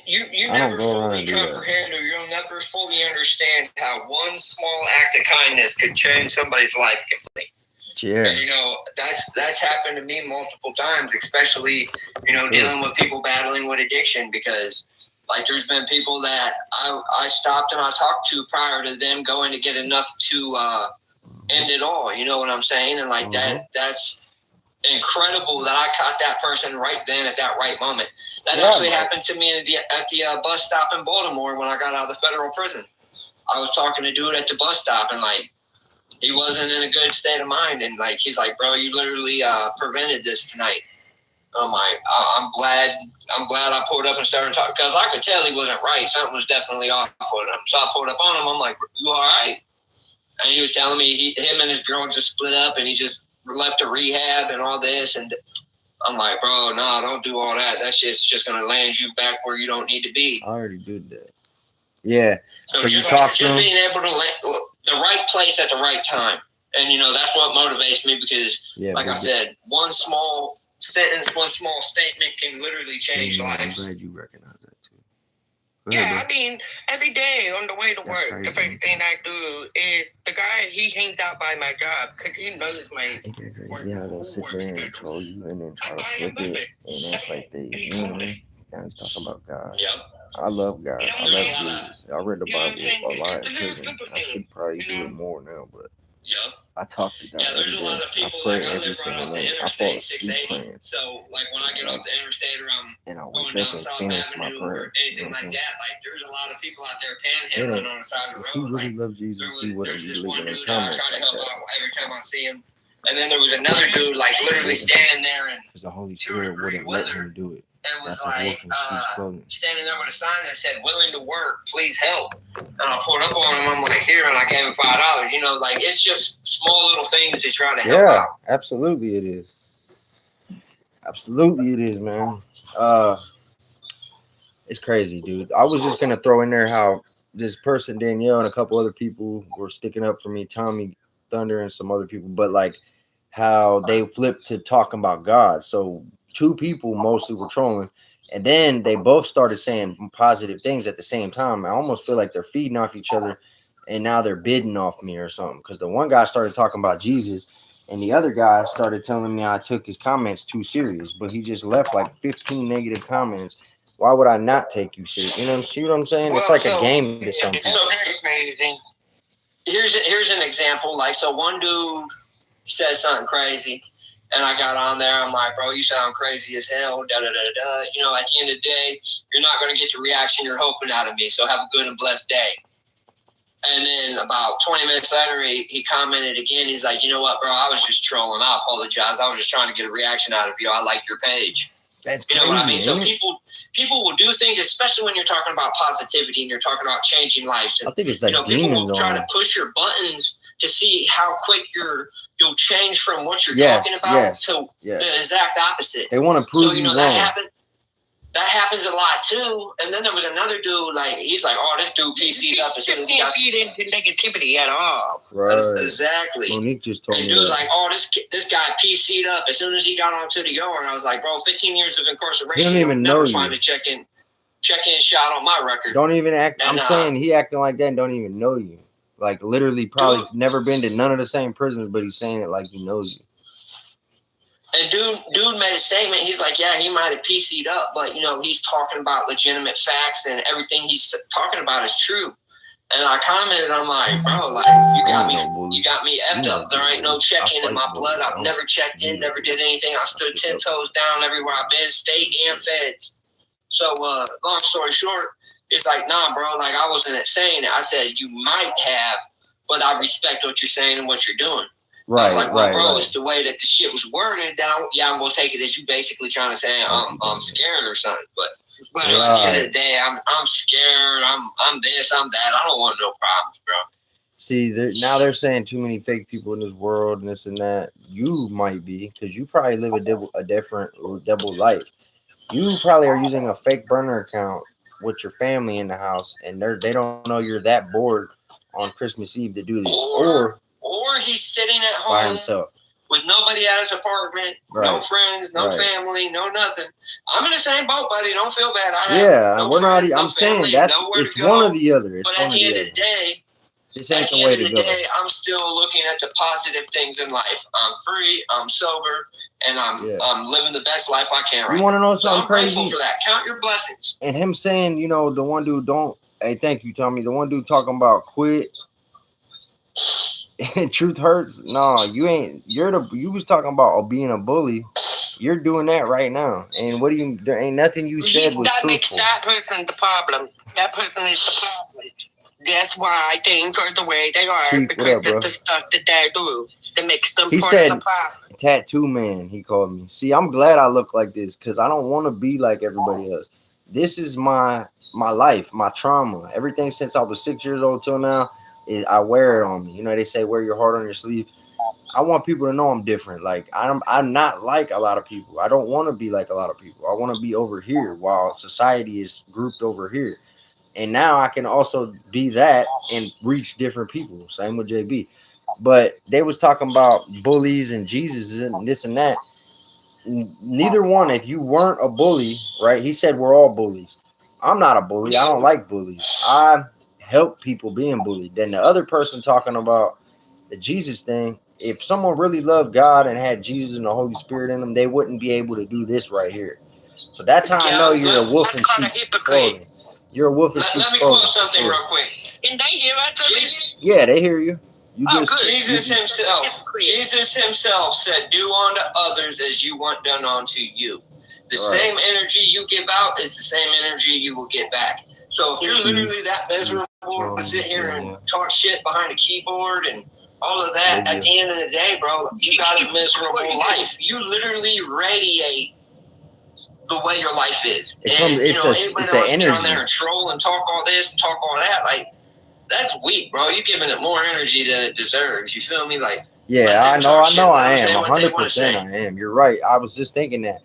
You never fully comprehend, or you'll never fully understand how one small act of kindness could change somebody's life completely. Yeah. And, you know, that's happened to me multiple times, especially, you know, dealing with people battling with addiction, because like there's been people that I stopped and I talked to prior to them going to get enough to end it all. You know what I'm saying? And like that's incredible that I caught that person right then at that right moment. That actually happened to me at the bus stop in Baltimore when I got out of the federal prison. I was talking to a dude at the bus stop, and like he wasn't in a good state of mind, and like he's like, bro, you literally prevented this tonight. I'm like, I'm glad I pulled up and started talking, because I could tell he wasn't right. Something was definitely off with him. So I pulled up on him. I'm like, you all right? And he was telling me him and his girl just split up, and he just left to rehab and all this. And I'm like, bro, no, don't do all that. That shit's just going to land you back where you don't need to be. I already did that. Yeah. So you talk to being able to let the right place at the right time. And, you know, that's what motivates me, because, like I said, one small sentence, one small statement can literally change lives. I'm glad you recognize that too. I mean, every day on the way to work, the first thing I do is the guy, he hangs out by my job because he knows my work. Yeah, they'll sit there and troll you and then try to flip it, and that's like you know what I mean? Now he's talking about God. Yep. I love God. I love Jesus. I read the Bible a lot in prison. I should probably do it more now, but I talk to God. Yeah, there's a lot of people, like I live right off the Interstate 680. So, like when I get off the interstate around going down South Avenue or anything like that, like there's a lot of people out there panhandling on the side of the road. If he really loves Jesus, he wouldn't be this one leaving dude a I comment try to help like out every time I see him. And then there was another dude, like literally standing there and the Holy Spirit wouldn't let him do it. and was like standing there with a sign that said "willing to work, please help." And I pulled up on him. I'm like, here, and I gave him $5. You know, like it's just small little things to try to help out. Absolutely it is. Absolutely it is, man. It's crazy, dude. I was just gonna throw in there how this person Danielle and a couple other people were sticking up for me, Tommy Thunder and some other people, but like how they flipped to talking about God. So two people mostly were trolling, and then they both started saying positive things at the same time. I almost feel like they're feeding off each other, and now they're bidding off me or something, because the one guy started talking about Jesus and the other guy started telling me I took his comments too serious, but he just left like 15 negative comments. Why would I not take you serious? You know, see what I'm saying? It's like a game to some people. So here's an example. Like, so one dude says something crazy, and I got on there. I'm like, bro, you sound crazy as hell. Da da da da. You know, at the end of the day, you're not going to get the reaction you're hoping out of me. So have a good and blessed day. And then about 20 minutes later, he commented again. He's like, you know what, bro? I was just trolling. I apologize. I was just trying to get a reaction out of you. I like your page. That's you know what I mean? So people will do things, especially when you're talking about positivity and you're talking about changing lives. And, I think it's like, you know, people will try to push your buttons to see how quick you'll change from what you're talking about to the exact opposite. They want to prove you wrong. That happens a lot too. And then there was another dude, like he's like, "Oh, this dude PC'd up as soon as he got feed into negativity at all." Right. Exactly. Monique just told me. And dude's like, "Oh, this guy PC'd up as soon as he got onto the yard." And I was like, "Bro, 15 years of incarceration. He don't even know you. Find a check-in." check-in shot on my record. Don't even act. And, I'm saying he acting like that and don't even know you. Like literally, probably never been to none of the same prisons, but he's saying it like he knows you. And dude made a statement. He's like, yeah, he might have PC'd up, but he's talking about legitimate facts and everything he's talking about is true. And I commented, I'm like, bro, like you got me effed up. There ain't no check-in in my blood. I've never checked in, never did anything. I stood 10 toes down everywhere I've been, state and feds. So long story short, it's like, nah, bro, like I wasn't saying it. I said you might have, but I respect what you're saying and what you're doing. Right, I was like, well, right, bro, right. it's the way that the shit was worded. Then I'm gonna take it as you basically trying to say I'm scared or something. But at the end of the day, I'm scared. I'm this. I'm that. I don't want no problems, bro. See, now they're saying too many fake people in this world and this and that. You might be, because you probably live a different or double life. You probably are using a fake burner account with your family in the house, and they don't know you're that bored on Christmas Eve to do this, or he's sitting at home by himself with nobody at his apartment, no friends, no family, no nothing. I'm in the same boat, buddy. Don't feel bad. We're not. I'm saying it's one or the other. But at the end of the day, I'm still looking at the positive things in life. I'm free. I'm sober, and I'm living the best life I can. You want to know something I'm crazy? grateful for that. Count your blessings. And him saying, the one dude don't. Hey, thank you, Tommy. The one dude talking about quit. And truth hurts. No, you ain't. You was talking about being a bully. You're doing that right now. And there ain't nothing you said was that truthful. Makes that person the problem. That person is the problem. That's why things are the way they are. Chief, because of the stuff that they do that makes them he part said, of the problem. Tattoo man, he called me. See, I'm glad I look like this because I don't want to be like everybody else. This is my life, my trauma. Everything since I was 6 years old till now, I wear it on me. They say wear your heart on your sleeve. I want people to know I'm different. Like I'm not like a lot of people. I don't want to be like a lot of people. I want to be over here while society is grouped over here. And now I can also be that and reach different people. Same with JB. But they was talking about bullies and Jesus and this and that. Neither one, if you weren't a bully, right? He said we're all bullies. I'm not a bully. I don't like bullies. I help people being bullied. Then the other person talking about the Jesus thing, if someone really loved God and had Jesus and the Holy Spirit in them, they wouldn't be able to do this right here. So that's how I know you're a wolf in sheep's clothing. You're a wolf in sheep's clothing. Let me quote something real quick. Can they hear us? Yeah, they hear you. Jesus himself said, do unto others as you want done unto you. The same energy you give out is the same energy you will get back. So if you're literally that miserable to sit here and talk shit behind a keyboard and all of that, at the end of the day, bro, you got a miserable life. You literally radiate the way your life is. Anybody that wants to get on there and troll and talk all this, talk all that, like, that's weak, bro. You're giving it more energy than it deserves. You feel me? Like, I know I am. 100% I am. You're right. I was just thinking that.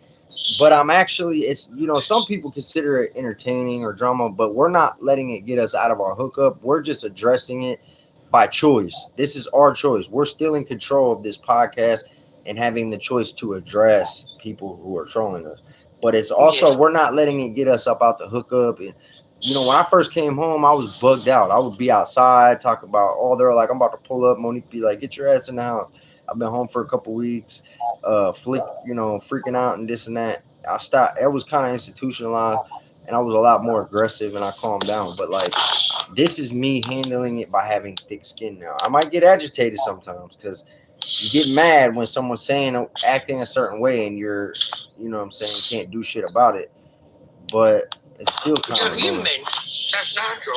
But I'm actually, some people consider it entertaining or drama, but we're not letting it get us out of our hookup. We're just addressing it by choice. This is our choice. We're still in control of this podcast and having the choice to address people who are trolling us. But it's also, we're not letting it get us up out the hookup. And, when I first came home, I was bugged out. I would be outside, talk about, they're like, I'm about to pull up. Monique be like, get your ass in the house. I've been home for a couple weeks, freaking out and this and that. I stopped. It was kind of institutionalized, and I was a lot more aggressive, and I calmed down. But, like, this is me handling it by having thick skin now. I might get agitated sometimes because you get mad when someone's acting a certain way, and you're, can't do shit about it. But it's still kind of human. That's natural.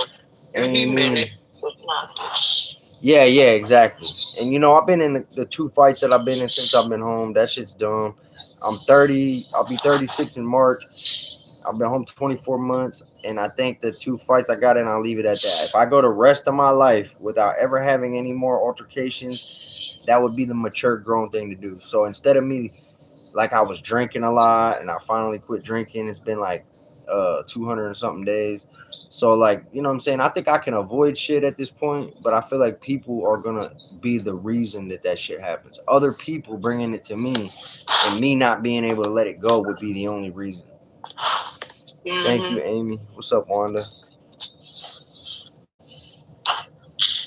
You're human. Yeah, exactly. And I've been in the 2 fights that I've been in since I've been home. That shit's dumb. I'm 30. I'll be 36 in March. I've been home 24 months, and I think the 2 fights I got in, I'll leave it at that. If I go the rest of my life without ever having any more altercations, that would be the mature, grown thing to do. So instead of me, like, I was drinking a lot, and I finally quit drinking. It's been like 200 and something days. So, like, you know what I'm saying? I think I can avoid shit at this point, but I feel like people are going to be the reason that shit happens. Other people bringing it to me and me not being able to let it go would be the only reason. Thank you, Amy. What's up, Wanda?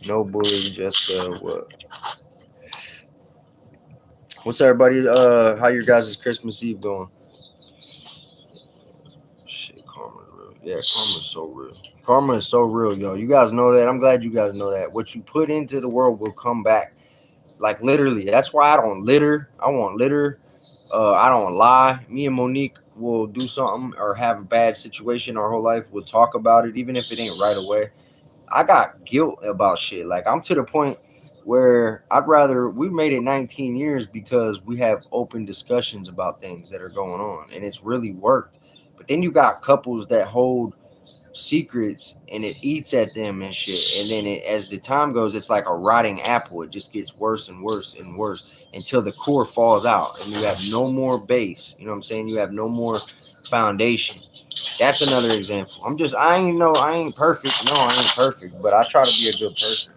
No bully, just what? What's everybody? How your guys' Christmas Eve going? Shit, karma's real. Yeah, karma's so real. Karma is so real, yo. You guys know that. I'm glad you guys know that. What you put into the world will come back. Like literally. That's why I don't litter. I won't litter. I don't lie. Me and Monique will do something or have a bad situation our whole life. We'll talk about it, even if it ain't right away. I got guilt about shit. Like I'm to the point where I'd rather we made it 19 years because we have open discussions about things that are going on, and it's really worked. But then you got couples that hold secrets and it eats at them and shit, and then as the time goes, it's like a rotting apple. It just gets worse and worse and worse until the core falls out and you have no more base. You know what I'm saying? You have no more foundation. That's another example. I ain't perfect. No, I ain't perfect, but I try to be a good person.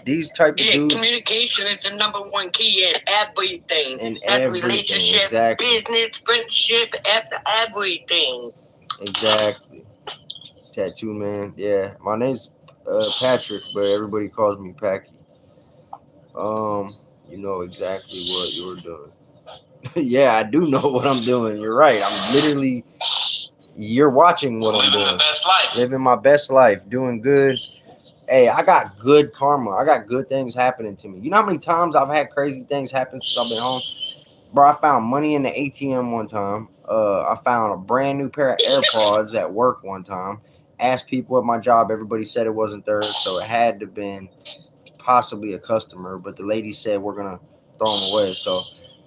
These type of dudes. Communication is the number one key in everything. In everything, relationship, exactly. Business, friendship, everything. Exactly. Tattoo man. Yeah, my name's Patrick, but everybody calls me Packy. You know exactly what you're doing. Yeah, I do know what I'm doing. You're right. I'm literally. You're watching what I'm doing. Living the best life. Living my best life. Doing good. Hey, I got good karma. I got good things happening to me. You know how many times I've had crazy things happen since I've been home? Bro, I found money in the ATM one time. I found a brand new pair of AirPods at work one time. Asked people at my job. Everybody said it wasn't theirs, so it had to have been possibly a customer. But the lady said we're going to throw them away. So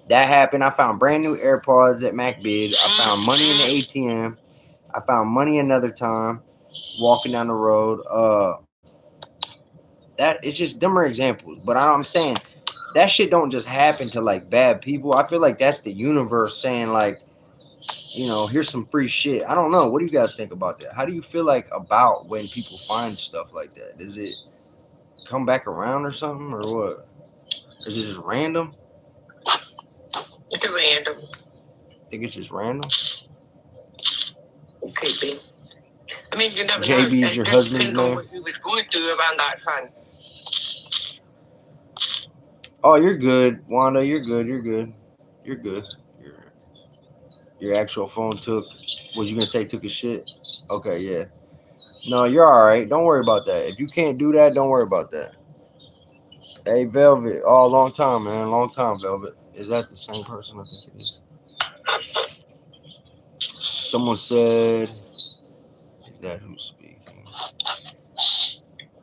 that happened. I found brand new AirPods at MacBid. I found money in the ATM. I found money another time walking down the road. That it's just dumber examples, but I'm saying that shit don't just happen to like bad people. I feel like that's the universe saying like, you know, here's some free shit. I don't know. What do you guys think about that? How do you feel like about when people find stuff like that? Does it come back around or something, or what? Is it just random? It's random. Think it's just random? Okay, B. I mean, you never JB know. is your husband's name? What you was going through around that time. Oh, you're good, Wanda. You're good. Your actual phone took. Was you gonna say took a shit? Okay, yeah. No, you're all right. Don't worry about that. If you can't do that, don't worry about that. Hey, Velvet. Oh, long time, man. Long time, Velvet. Is that the same person? I think it is. Someone said, is that who's speaking?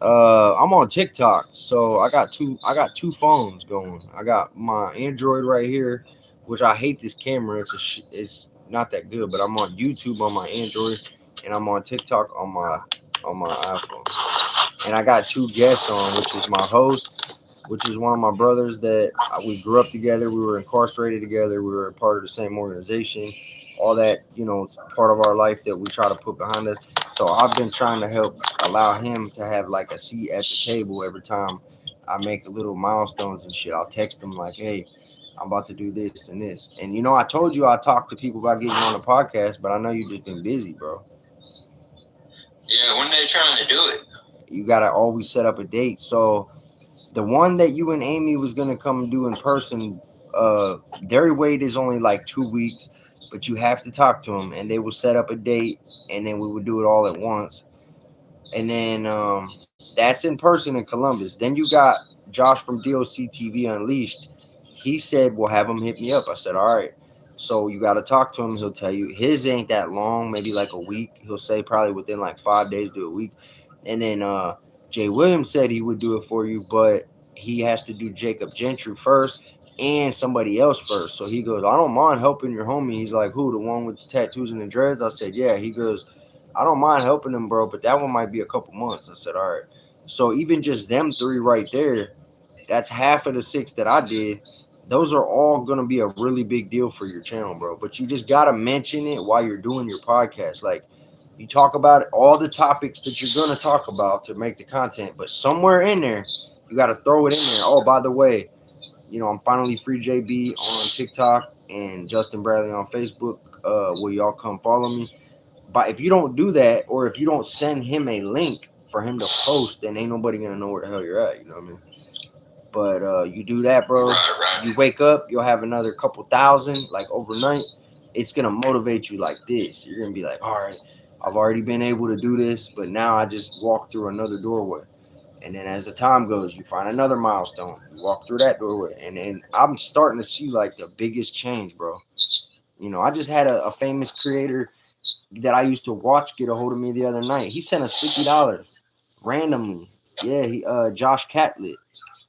I'm on TikTok, so I got two phones going. I got my Android right here, which I hate this camera. It's not that good, but I'm on YouTube on my Android, and I'm on TikTok on my iPhone. And I got two guests on, which is my host, which is one of my brothers that we grew up together. We were incarcerated together. We were part of the same organization. All that, you know, part of our life that we try to put behind us. So I've been trying to help allow him to have like a seat at the table every time I make little milestones and shit. I'll text him like, hey, I'm about to do this and this. And, you know, I told you I talked to people about getting on the podcast, but I know you just been busy, bro. Yeah, when they trying to do it? You got to always set up a date. So the one that you and Amy was going to come do in person, their wait is only like 2 weeks, but you have to talk to them, and they will set up a date, and then we would do it all at once. And then that's in person in Columbus. Then you got Josh from DOC TV Unleashed. He said, well, have him hit me up. I said, all right. So you got to talk to him. He'll tell you. His ain't that long, maybe like a week. He'll say probably within like 5 days to a week. And then Jay Williams said he would do it for you, but he has to do Jacob Gentry first and somebody else first. So he goes, I don't mind helping your homie. He's like, who, the one with the tattoos and the dreads? I said, yeah. He goes, I don't mind helping him, bro, but that one might be a couple months. I said, all right. So even just them three right there, that's half of the 6 that I did. Those are all going to be a really big deal for your channel, bro. But you just got to mention it while you're doing your podcast. Like, you talk about all the topics that you're going to talk about to make the content, but somewhere in there, you got to throw it in there. Oh, by the way, you know, I'm finally Free JB on TikTok and Justin Bradley on Facebook. Will y'all come follow me? but if you don't do that, or if you don't send him a link for him to post, then ain't nobody gonna know where the hell you're at. You know what I mean? But you do that, bro. Right. You wake up, you'll have another couple thousand like overnight. It's gonna motivate you like this. You're gonna be like, all right, I've already been able to do this, but now I just walk through another doorway. And then as the time goes, you find another milestone. You walk through that doorway, and then I'm starting to see like the biggest change, bro. You know, I just had a famous creator that I used to watch get a hold of me the other night. He sent us $50 randomly. Yeah, he Josh Catlett.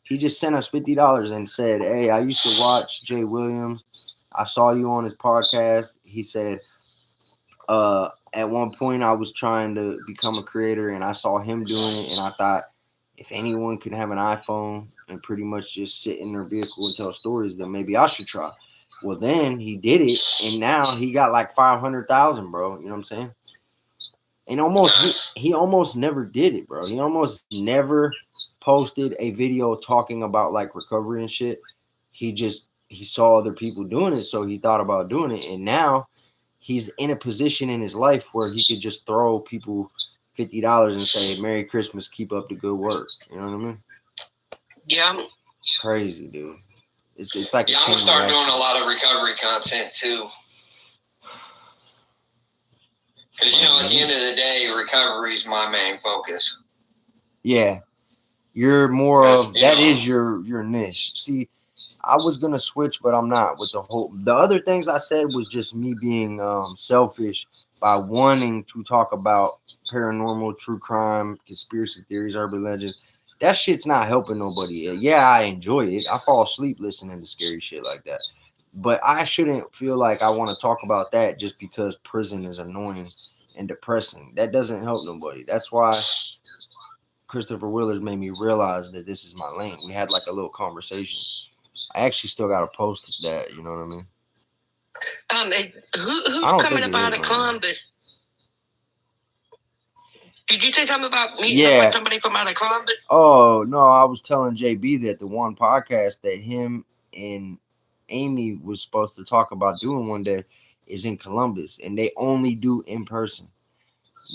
He just sent us $50 and said, "Hey, I used to watch Jay Williams. I saw you on his podcast." He said, at one point I was trying to become a creator and I saw him doing it, and I thought if anyone can have an iPhone and pretty much just sit in their vehicle and tell stories, then maybe I should try. Well, then he did it, and now he got like 500,000, bro. You know what I'm saying? And he almost never did it, bro. He almost never posted a video talking about like recovery and shit. He saw other people doing it, so he thought about doing it, and now he's in a position in his life where he could just throw people $50 and say, "Merry Christmas, keep up the good work." You know what I mean? Yeah. Crazy, dude. It's like I'm gonna start doing a lot of recovery content too. Because at the end of the day, recovery is my main focus. Yeah, you're more of that is your niche. See, I was gonna switch, but I'm not. With the other things I said was just me being selfish by wanting to talk about paranormal, true crime, conspiracy theories, urban legends. That shit's not helping nobody. Yeah, I enjoy it. I fall asleep listening to scary shit like that. But I shouldn't feel like I want to talk about that just because prison is annoying and depressing. That doesn't help nobody. That's why Christopher Willers made me realize that this is my lane. We had like a little conversation. I actually still got to post that. You know what I mean? Who's coming up out of Columbus? Did you say something about meeting up with somebody from out of Columbus? Oh, no, I was telling JB that the one podcast that him and Amy was supposed to talk about doing one day is in Columbus, and they only do in person.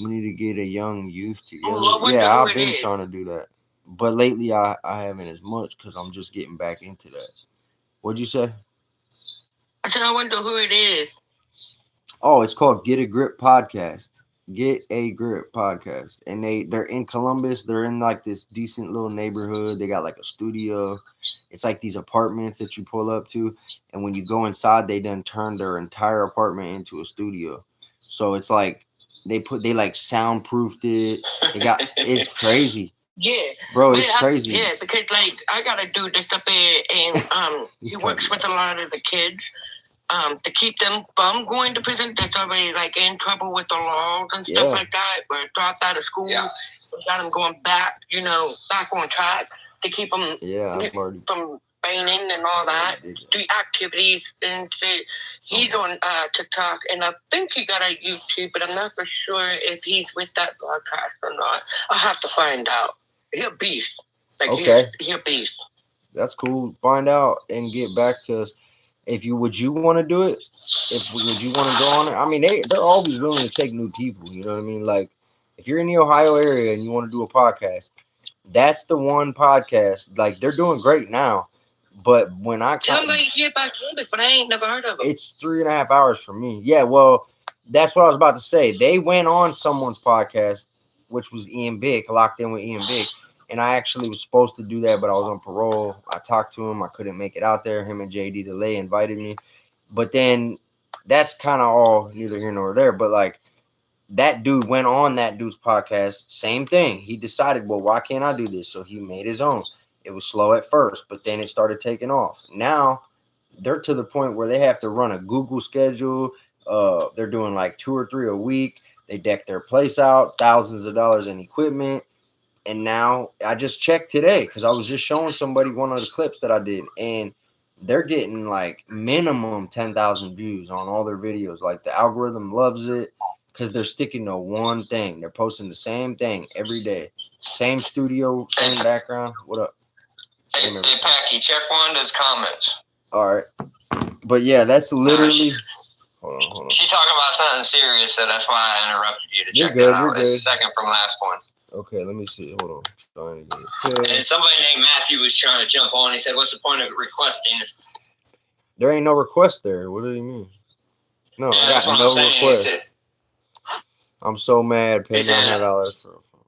We need to get a young youth together. I've been trying to do that. But lately I haven't as much because I'm just getting back into that. What'd you say? I said I wonder who it is. Oh, it's called Get a Grip Podcast. Get a Grip Podcast. And they're in Columbus. They're in like this decent little neighborhood. They got like a studio. It's like these apartments that you pull up to. And when you go inside, they done turn their entire apartment into a studio. So it's like they like soundproofed it. It's crazy. Yeah, bro, it's crazy. Yeah, because like I got a dude that's up there, and he works with a lot of the kids, to keep them from going to prison. That's already like in trouble with the laws and stuff like that. But dropped out of school, got them going back, back on track to keep them from training and all that, do activities and shit. He's on TikTok, and I think he got a YouTube, but I'm not for sure if he's with that broadcast or not. I'll have to find out. He'll beast. He'll beast. That's cool. Find out and get back to us. Would you want to do it? Would you want to go on it? I mean, they're always willing to take new people. You know what I mean? Like, if you're in the Ohio area and you want to do a podcast, that's the one podcast. Like, they're doing great now. But when somebody hear about it, but I ain't never heard of it. It's 3.5 hours for me. Yeah, well, that's what I was about to say. They went on someone's podcast, which was Ian Bick, Locked In with Ian Bick. And I actually was supposed to do that, but I was on parole. I talked to him. I couldn't make it out there. Him and JD DeLay invited me. But then that's kind of all neither here nor there. But like that dude went on that dude's podcast. Same thing. He decided, well, why can't I do this? So he made his own. It was slow at first, but then it started taking off. Now they're to the point where they have to run a Google schedule. They're doing like 2 or 3 a week. They deck their place out, thousands of dollars in equipment. And now I just checked today because I was just showing somebody one of the clips that I did, and they're getting like minimum 10,000 views on all their videos. Like the algorithm loves it because they're sticking to one thing. They're posting the same thing every day. Same studio, same background. What up? Hey, Packy, check Wanda's comments. All right. But yeah, that's literally. Hold on. She talking about something serious, so that's why I interrupted you to You're check good, that you're out. It's the good. second from last one. Okay, let me see. Hold on. Trying to get it. And somebody named Matthew was trying to jump on. He said, "What's the point of requesting?" There ain't no request there. What do you mean? No, Yeah, I that's got what no I'm saying. He request. said, I'm so mad. Pay He said- $900 for a phone.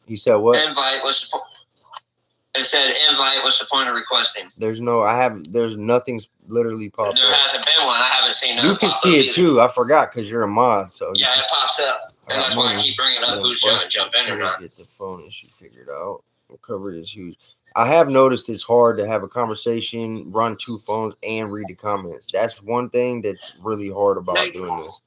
He said what? invite. What's the point? It said invite. What's the point of requesting? There's nothing's literally popped There up. hasn't been one. I haven't seen none. You can pop see up it either. too. I forgot because you're a mod. So Yeah, it pops up. And that's why I keep bringing up who's trying to jump in or not. Get the phone issue figured out. Recovery is huge. I have noticed it's hard to have a conversation, run 2 phones, and read the comments. That's one thing that's really hard about doing this.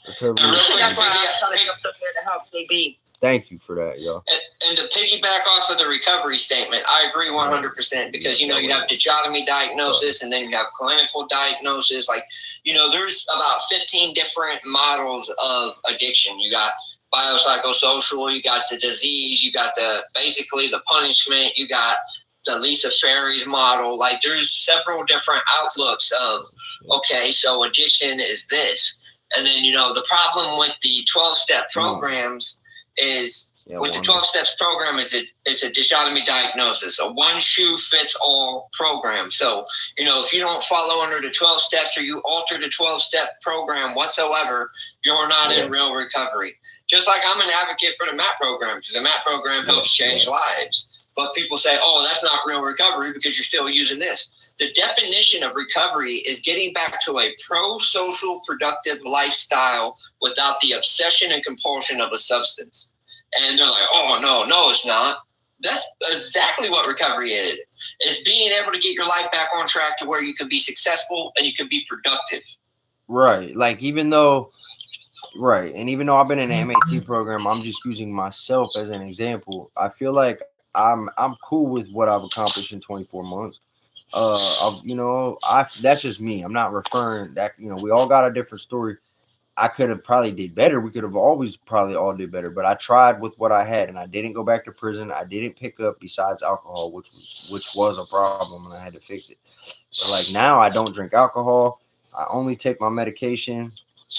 Recovery. And real quick, That's why I'm trying to jump up there to help KB. Thank you for that, y'all. And to piggyback off of the recovery statement, I agree 100% because, you have dichotomy diagnosis and then you have clinical diagnosis. Like, there's about 15 different models of addiction. You got biopsychosocial, you got the disease, you got basically the punishment, you got the Lisa Ferry's model. Like, there's several different outlooks of, okay, so addiction is this. And then, the problem with the 12-step programs is with the 12 steps program is it's a dichotomy diagnosis, a one shoe fits all program. So, if you don't follow under the 12 steps or you alter the 12-step program whatsoever, you're not in real recovery. Just like I'm an advocate for the MAP program because the MAP program helps change lives. But people say, oh, that's not real recovery because you're still using this. The definition of recovery is getting back to a pro-social, productive lifestyle without the obsession and compulsion of a substance. And they're like, oh, no, it's not. That's exactly what recovery is being able to get your life back on track to where you can be successful and you can be productive. Right. Like, even though I've been in an MAT program, I'm just using myself as an example. I feel like I'm cool with what I've accomplished in 24 months. That's just me. I'm not referring that, we all got a different story. I could have probably did better. We could have always probably all did better, but I tried with what I had and I didn't go back to prison. I didn't pick up besides alcohol, which was a problem and I had to fix it. But like now I don't drink alcohol. I only take my medication.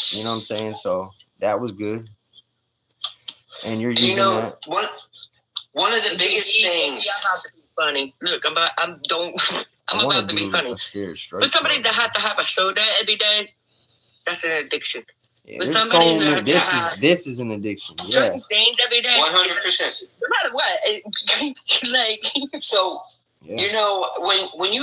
You know what I'm saying? So that was good. And you're using that. One of the biggest things. I'm about to be funny. Look, I'm about to be funny. For somebody that has to have a soda every day, that's an addiction. Yeah, this is an addiction. Yeah. Certain things every day. 100%. No matter what, like. So. Yeah. When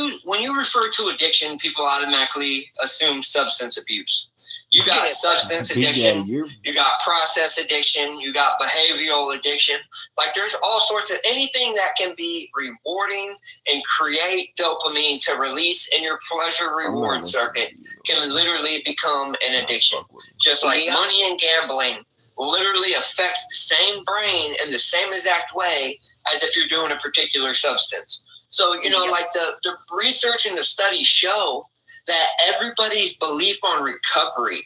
you refer to addiction, people automatically assume substance abuse. You got substance addiction, you got process addiction, you got behavioral addiction. Like there's all sorts of anything that can be rewarding and create dopamine to release in your pleasure reward circuit can literally become an addiction. Just like money and gambling literally affects the same brain in the same exact way as if you're doing a particular substance. So, like the research and the studies show that everybody's belief on recovery,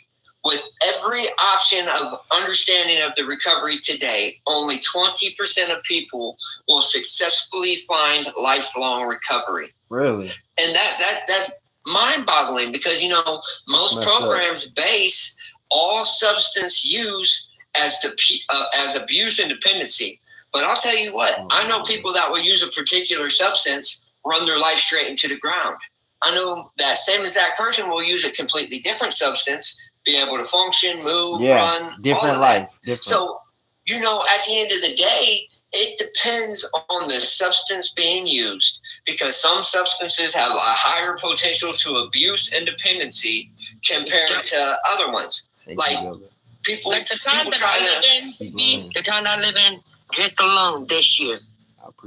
with every option of understanding of the recovery today, only 20% of people will successfully find lifelong recovery. Really? And that's mind-boggling because, most programs base all substance use as abuse and dependency. But I'll tell you what, I know people that will use a particular substance, run their life straight into the ground. I know that same exact person will use a completely different substance, be able to function, move, run, different all of life. that. Different. So, at the end of the day, it depends on the substance being used because some substances have a higher potential to abuse and dependency compared to other ones. People, like the time that I live in, just alone this year.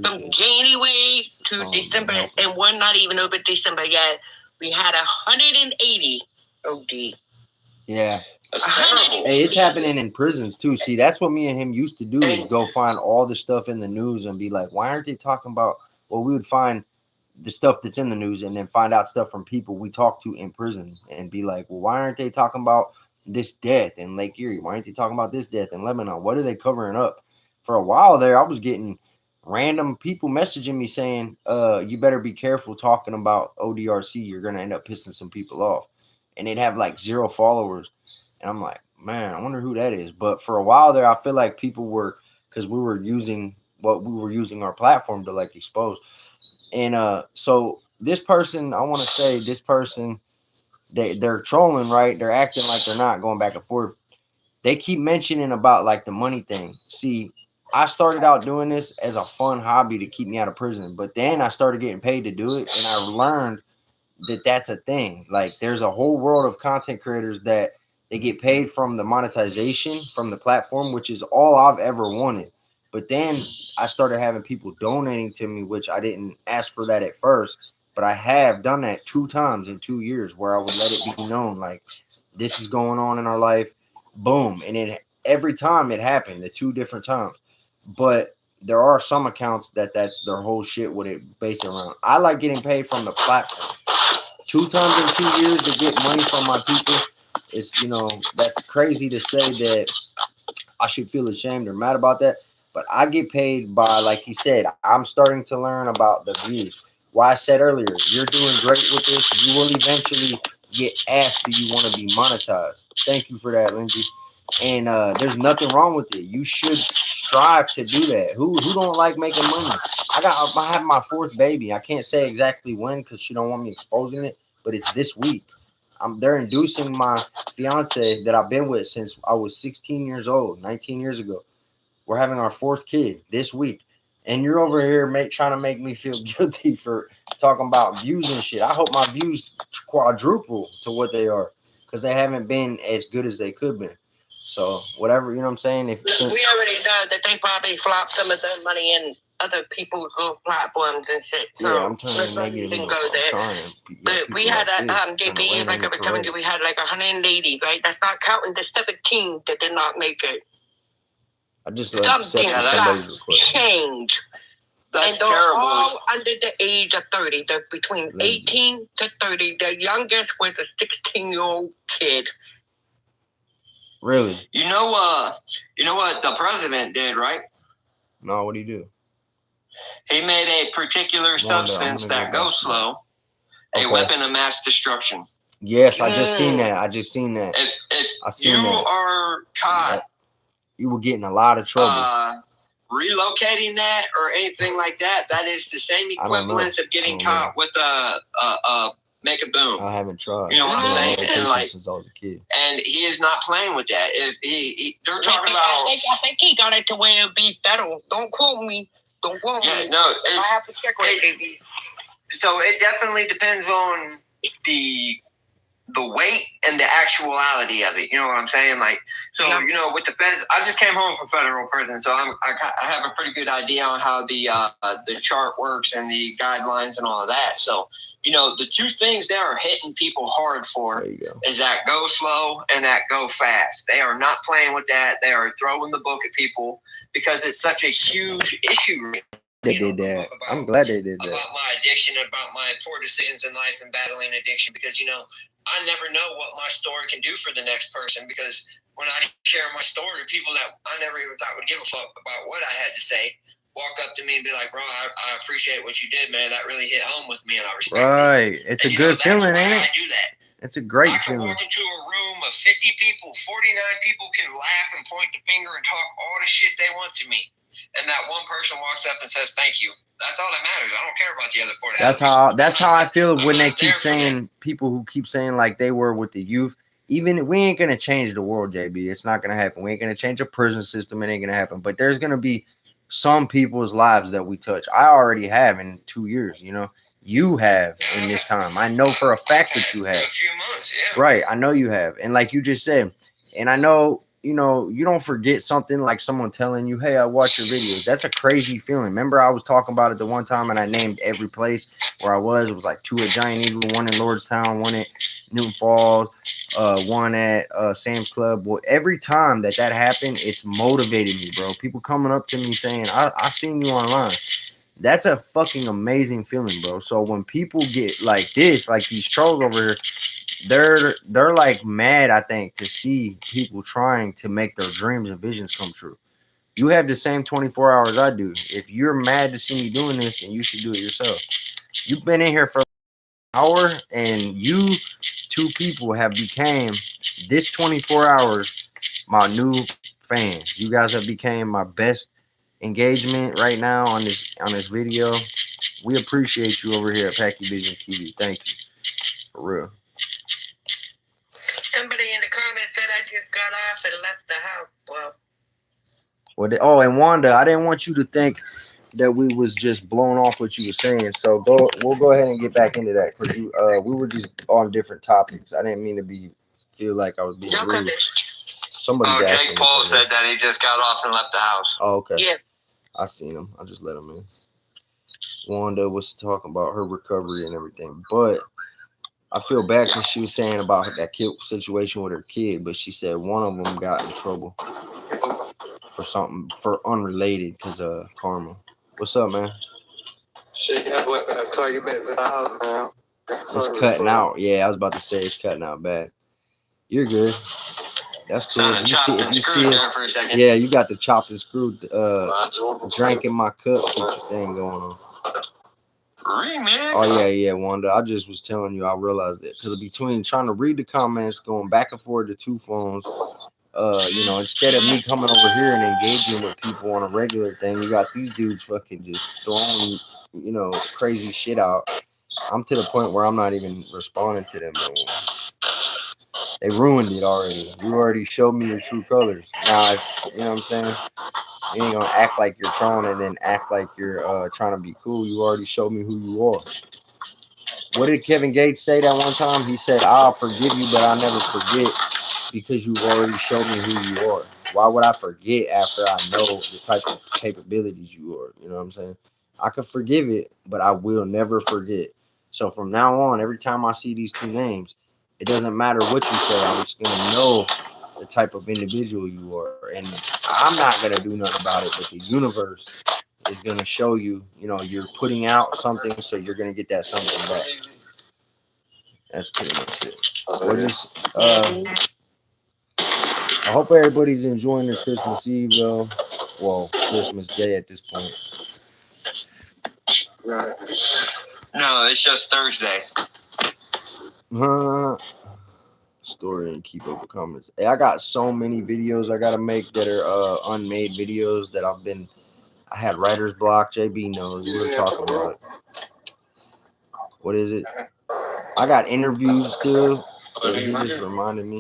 From January to December, and we're not even over December yet, we had 180 OD. Yeah. That's terrible. Hey, it's happening in prisons too. See, that's what me and him used to do is go find all the stuff in the news and be like, why aren't they talking about, well, we would find the stuff that's in the news and then find out stuff from people we talk to in prison and be like, well, why aren't they talking about this death in Lake Erie? Why aren't they talking about this death in Lebanon? What are they covering up? For a while there, I was getting random people messaging me saying, you better be careful talking about ODRC. You're going to end up pissing some people off. and they'd have like 0 followers. And I'm like, man, I wonder who that is. But for a while there, I feel like people were, because we were using our platform to like expose. And so this person, I want to say this person, they're trolling, right? They're acting like they're not, going back and forth. They keep mentioning about like the money thing. See, I started out doing this as a fun hobby to keep me out of prison, but then I started getting paid to do it, and I learned that that's a thing. Like, there's a whole world of content creators that they get paid from the monetization from the platform, which is all I've ever wanted. But then I started having people donating to me, which I didn't ask for that at first, but I have done that 2 times in 2 years, where I would let it be known, like, this is going on in our life. Boom. And it every time it happened, the 2 different times. But there are some accounts that's their whole shit what it based around. I like getting paid from the platform. 2 times in 2 years to get money from my people. It's, that's crazy to say that I should feel ashamed or mad about that. But I get paid by, like he said, I'm starting to learn about the views. Why I said earlier, you're doing great with this. You will eventually get asked, do you want to be monetized? Thank you for that, Lindsay. And there's nothing wrong with it. You should strive to do that. Who don't like making money? I have my 4th baby. I can't say exactly when because she don't want me exposing it, but it's this week. They're inducing my fiance that I've been with since I was 16 years old, 19 years ago. We're having our 4th kid this week. And you're over here trying to make me feel guilty for talking about views and shit. I hope my views quadruple to what they are, because they haven't been as good as they could be. So whatever, you know what I'm saying? We already know that they probably flop some of their money in other people's little platforms and shit. So yeah, I'm turning negative. Go there. But we had JP, like I was telling you, we had like 180, right? That's not counting the 17 that did not make it. I just something change. That's and they're terrible. all under the age of 30. They're between 18 to 30. The youngest was a 16-year-old kid. Really? You know what the president did, right? No, what do you do? He made a particular substance that goes slow, a weapon of mass destruction. Yes, I just seen that. If you are caught, you were getting a lot of trouble. Relocating that or anything like that, that is the same equivalence of getting caught with a make a boom. I haven't tried. You know what I'm saying? And like, since I was a kid. And he is not playing with that. If they're talking about. I think he got it to where it'd be federal. Don't quote me. No, I have to check with it. So it definitely depends on the weight and the actuality of it. You know what I'm saying? Like, so, with the feds, I just came home from federal prison, so I have a pretty good idea on how the chart works and the guidelines and all of that. So, the 2 things they are hitting people hard for is that go slow and that go fast. They are not playing with that. They are throwing the book at people because it's such a huge issue. They did that. I'm glad they did that. About my addiction, about my poor decisions in life and battling addiction, because, I never know what my story can do for the next person, because when I share my story, people that I never even thought would give a fuck about what I had to say walk up to me and be like, bro, I appreciate what you did, man. That really hit home with me, and I respect it. It's a good feeling, ain't it? I do that. It's a great feeling. I can walk into a room of 50 people, 49 people can laugh and point the finger and talk all the shit they want to me. And that one person walks up and says, thank you. That's all that matters. I don't care about the other 40. That's how I feel when they keep saying, people who keep saying like they were with the youth. Even we ain't going to change the world, JB. It's not going to happen. We ain't going to change a prison system. It ain't going to happen. But there's going to be some people's lives that we touch. I already have in 2 years, You have in this time. I know for a fact that you have. A few months, yeah. Right. I know you have. And like you just said, and I know, you don't forget something like someone telling you, hey, I watched your videos. That's a crazy feeling. Remember, I was talking about it the one time and I named every place where I was. It was like 2 at Giant Eagle, 1 in Lordstown, 1 at Newton Falls, 1 at Sam's Club. Well, every time that happened, it's motivated me, bro. People coming up to me saying, I seen you online. That's a fucking amazing feeling, bro. So when people get like this, like these trolls over here, they're like mad, I think, to see people trying to make their dreams and visions come true. You have the same 24 hours I do. If you're mad to see me doing this, then you should do it yourself. You've been in here for an hour and you two people have became this 24 hours my new fans. You guys have became my best engagement right now on this video. We appreciate you over here at Packy Vision TV. Thank you. For real. Somebody in the comments said I just got off and left the house. Well, and Wanda, I didn't want you to think that we was just blowing off what you were saying. So we'll go ahead and get back into that because we were just on different topics. I didn't mean to feel like I was being rude. Somebody. Jake Paul said that he just got off and left the house. Oh, okay. Yeah. I seen him. I just let him in. Wanda was talking about her recovery and everything, but I feel bad because she was saying about that situation with her kid, but she said one of them got in trouble for something for unrelated because of karma. What's up, man? Shit, I call you back to the house now. It's cutting out. Yeah, I was about to say it's cutting out bad. You're good. That's cool. If you see it, for a second. Yeah, you got the chopped and screwed drink in my cup thing going on. Remix. Oh yeah, Wanda. I just was telling you, I realized it because between trying to read the comments, going back and forth to two phones, instead of me coming over here and engaging with people on a regular thing, you got these dudes fucking just throwing, crazy shit out. I'm to the point where I'm not even responding to them no more. They ruined it already. You already showed me your true colors. Now, you know what I'm saying? You ain't gonna act like you're trolling and then act like you're trying to be cool. You already showed me who you are. What did Kevin Gates say that one time? He said, I'll forgive you, but I'll never forget because you've already showed me who you are. Why would I forget after I know the type of capabilities you are? You know what I'm saying? I could forgive it, but I will never forget. So from now on, every time I see these two names, it doesn't matter what you say. I'm just going to know the type of individual you are. And I'm not going to do nothing about it, but the universe is going to show you, you're putting out something, so you're going to get that something back. That's pretty much it. I hope everybody's enjoying their Christmas Eve, though. Well, Christmas Day at this point. No, it's just Thursday. Story and keep up with comments. Hey, I got so many videos I gotta make that are unmade videos that I had writer's block. JB knows we were talking about it. What is it? I got interviews still. He just reminded me.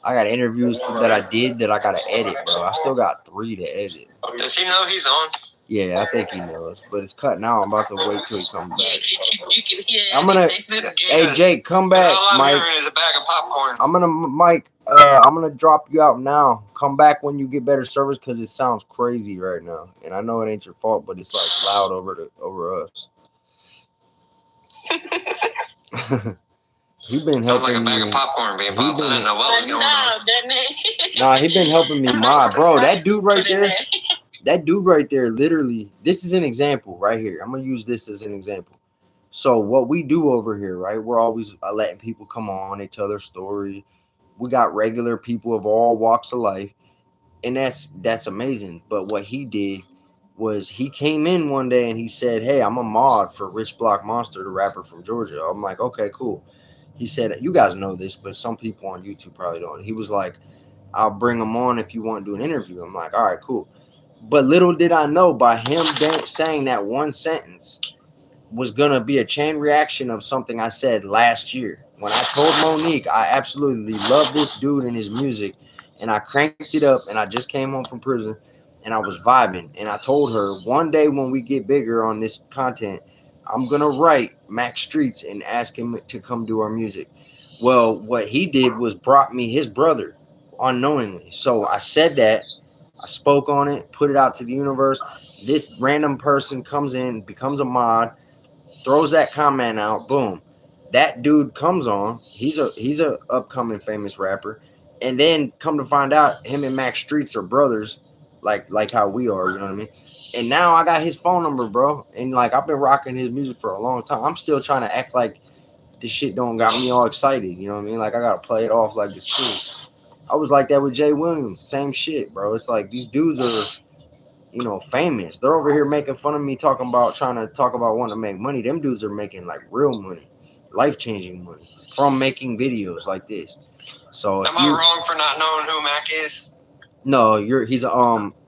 I got interviews that I did that I gotta edit, bro. I still got 3 to edit. Does he know he's on? Yeah, I think he knows, but it's cutting out. I'm about to wait till he comes back. You can hear. I'm gonna. Hey Jake, come back, all Mike. I'm hearing is a bag of popcorn. I'm gonna drop you out now. Come back when you get better service because it sounds crazy right now, and I know it ain't your fault, but it's like loud over us. He been Sounds helping like a bag me. of popcorn being popped. I didn't know what was going on. Nah, he been helping me mod, bro. That dude right there. That dude right there, literally, this is an example right here. I'm going to use this as an example. So what we do over here, right, we're always letting people come on. They tell their story. We got regular people of all walks of life, and that's amazing. But what he did was he came in one day and he said, hey, I'm a mod for Rich Block Monster, the rapper from Georgia. I'm like, okay, cool. He said, you guys know this, but some people on YouTube probably don't. He was like, I'll bring him on if you want to do an interview. I'm like, all right, cool. But little did I know, by him saying that one sentence was going to be a chain reaction of something I said last year. When I told Monique I absolutely love this dude and his music, and I cranked it up, and I just came home from prison, and I was vibing. And I told her, one day when we get bigger on this content, I'm going to write Max Streets and ask him to come do our music. Well, what he did was brought me his brother unknowingly. So I said that. I spoke on it, put it out to the universe. This random person comes in, becomes a mod, throws that comment out, boom. That dude comes on. He's a upcoming famous rapper. And then come to find out, him and Max Streets are brothers, like how we are, you know what I mean? And now I got his phone number, bro. And like I've been rocking his music for a long time. I'm still trying to act like this shit don't got me all excited, you know what I mean? Like I gotta play it off like it's cool. I was like that with Jay Williams. Same shit, bro. It's like these dudes are, famous. They're over here making fun of me trying to talk about wanting to make money. Them dudes are making like real money. life-changing money from making videos like this. So if Am I you, wrong for not knowing who Mac is? no,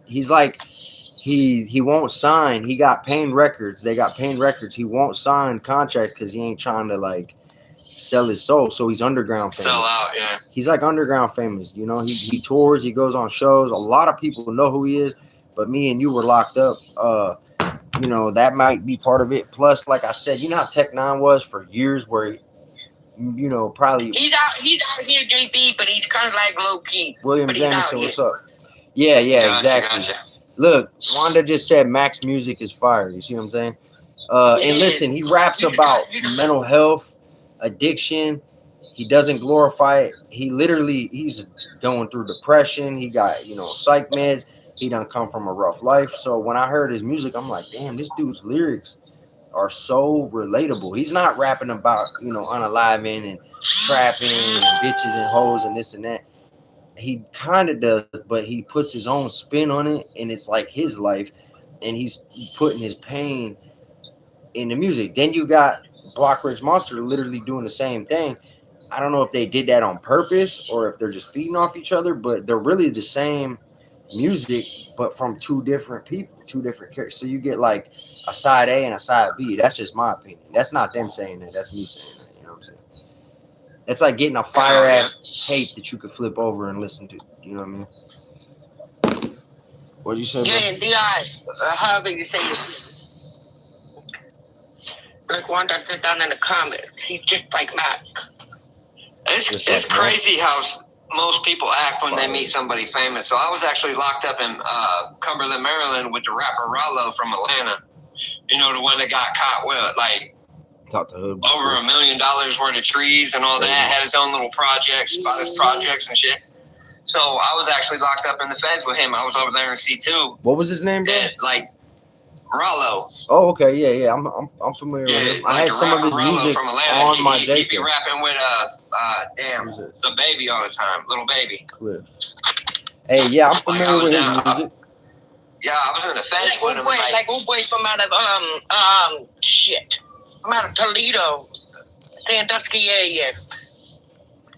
he's like he won't sign. He got Pain Records. They got Pain Records. He won't sign contracts because he ain't trying to like sell his soul. So he's underground famous. Sell out, yeah. He's like underground famous. You know, he tours. He goes on shows. A lot of people know who he is. But me and you were locked up. You know, that might be part of it. Plus, like I said, you know how Tech Nine was for years, where you know probably He's out here, JP, but he's kind of like low key. William But he's out Jameson. here. What's up? Yeah, Gotcha, exactly. gotcha. Look, Wanda just said Mac's music is fire. You see what I'm saying? And listen, he raps about mental health, addiction. He doesn't glorify it. He's going through depression. He got, you know, psych meds. He done come from a rough life. So when I heard his music, I'm like, damn, this dude's lyrics are so relatable. He's not rapping about, you know, unaliving and trapping and bitches and hoes and this and that. He kind of does, but he puts his own spin on it, and it's like his life, and he's putting his pain in the music. Then you got Block Rich Monster literally doing the same thing. I don't know if they did that on purpose or if they're just feeding off each other, but they're really the same music, but from two different people, two different characters. So you get like a side A and a side B. That's just my opinion. That's not them saying that. That's me saying that. You know what I'm saying? It's like getting a fire ass tape that you could flip over and listen to. You know what I mean? What did you say? Yeah, and D.I., however you say it. Like Wanda said down in the comments, he's just like Mac. It's crazy how most people act when they meet somebody famous. So I was actually locked up in Cumberland, Maryland with the rapper Rollo from Atlanta. You know, the one that got caught with like over $1 million worth of trees and all that. Had his own little projects, about his projects and shit. So I was actually locked up in the feds with him. I was over there in C2. What was his name, bro? Like Rollo. Oh, okay, yeah. I'm familiar with him. I had some of his music from Atlanta. on my He'd be rapping with the baby all the time, little baby. Cliff. Hey, yeah, I'm familiar with his music. Yeah, I was in the feds with him. Like old boy from out of from out of Toledo, Sandusky area.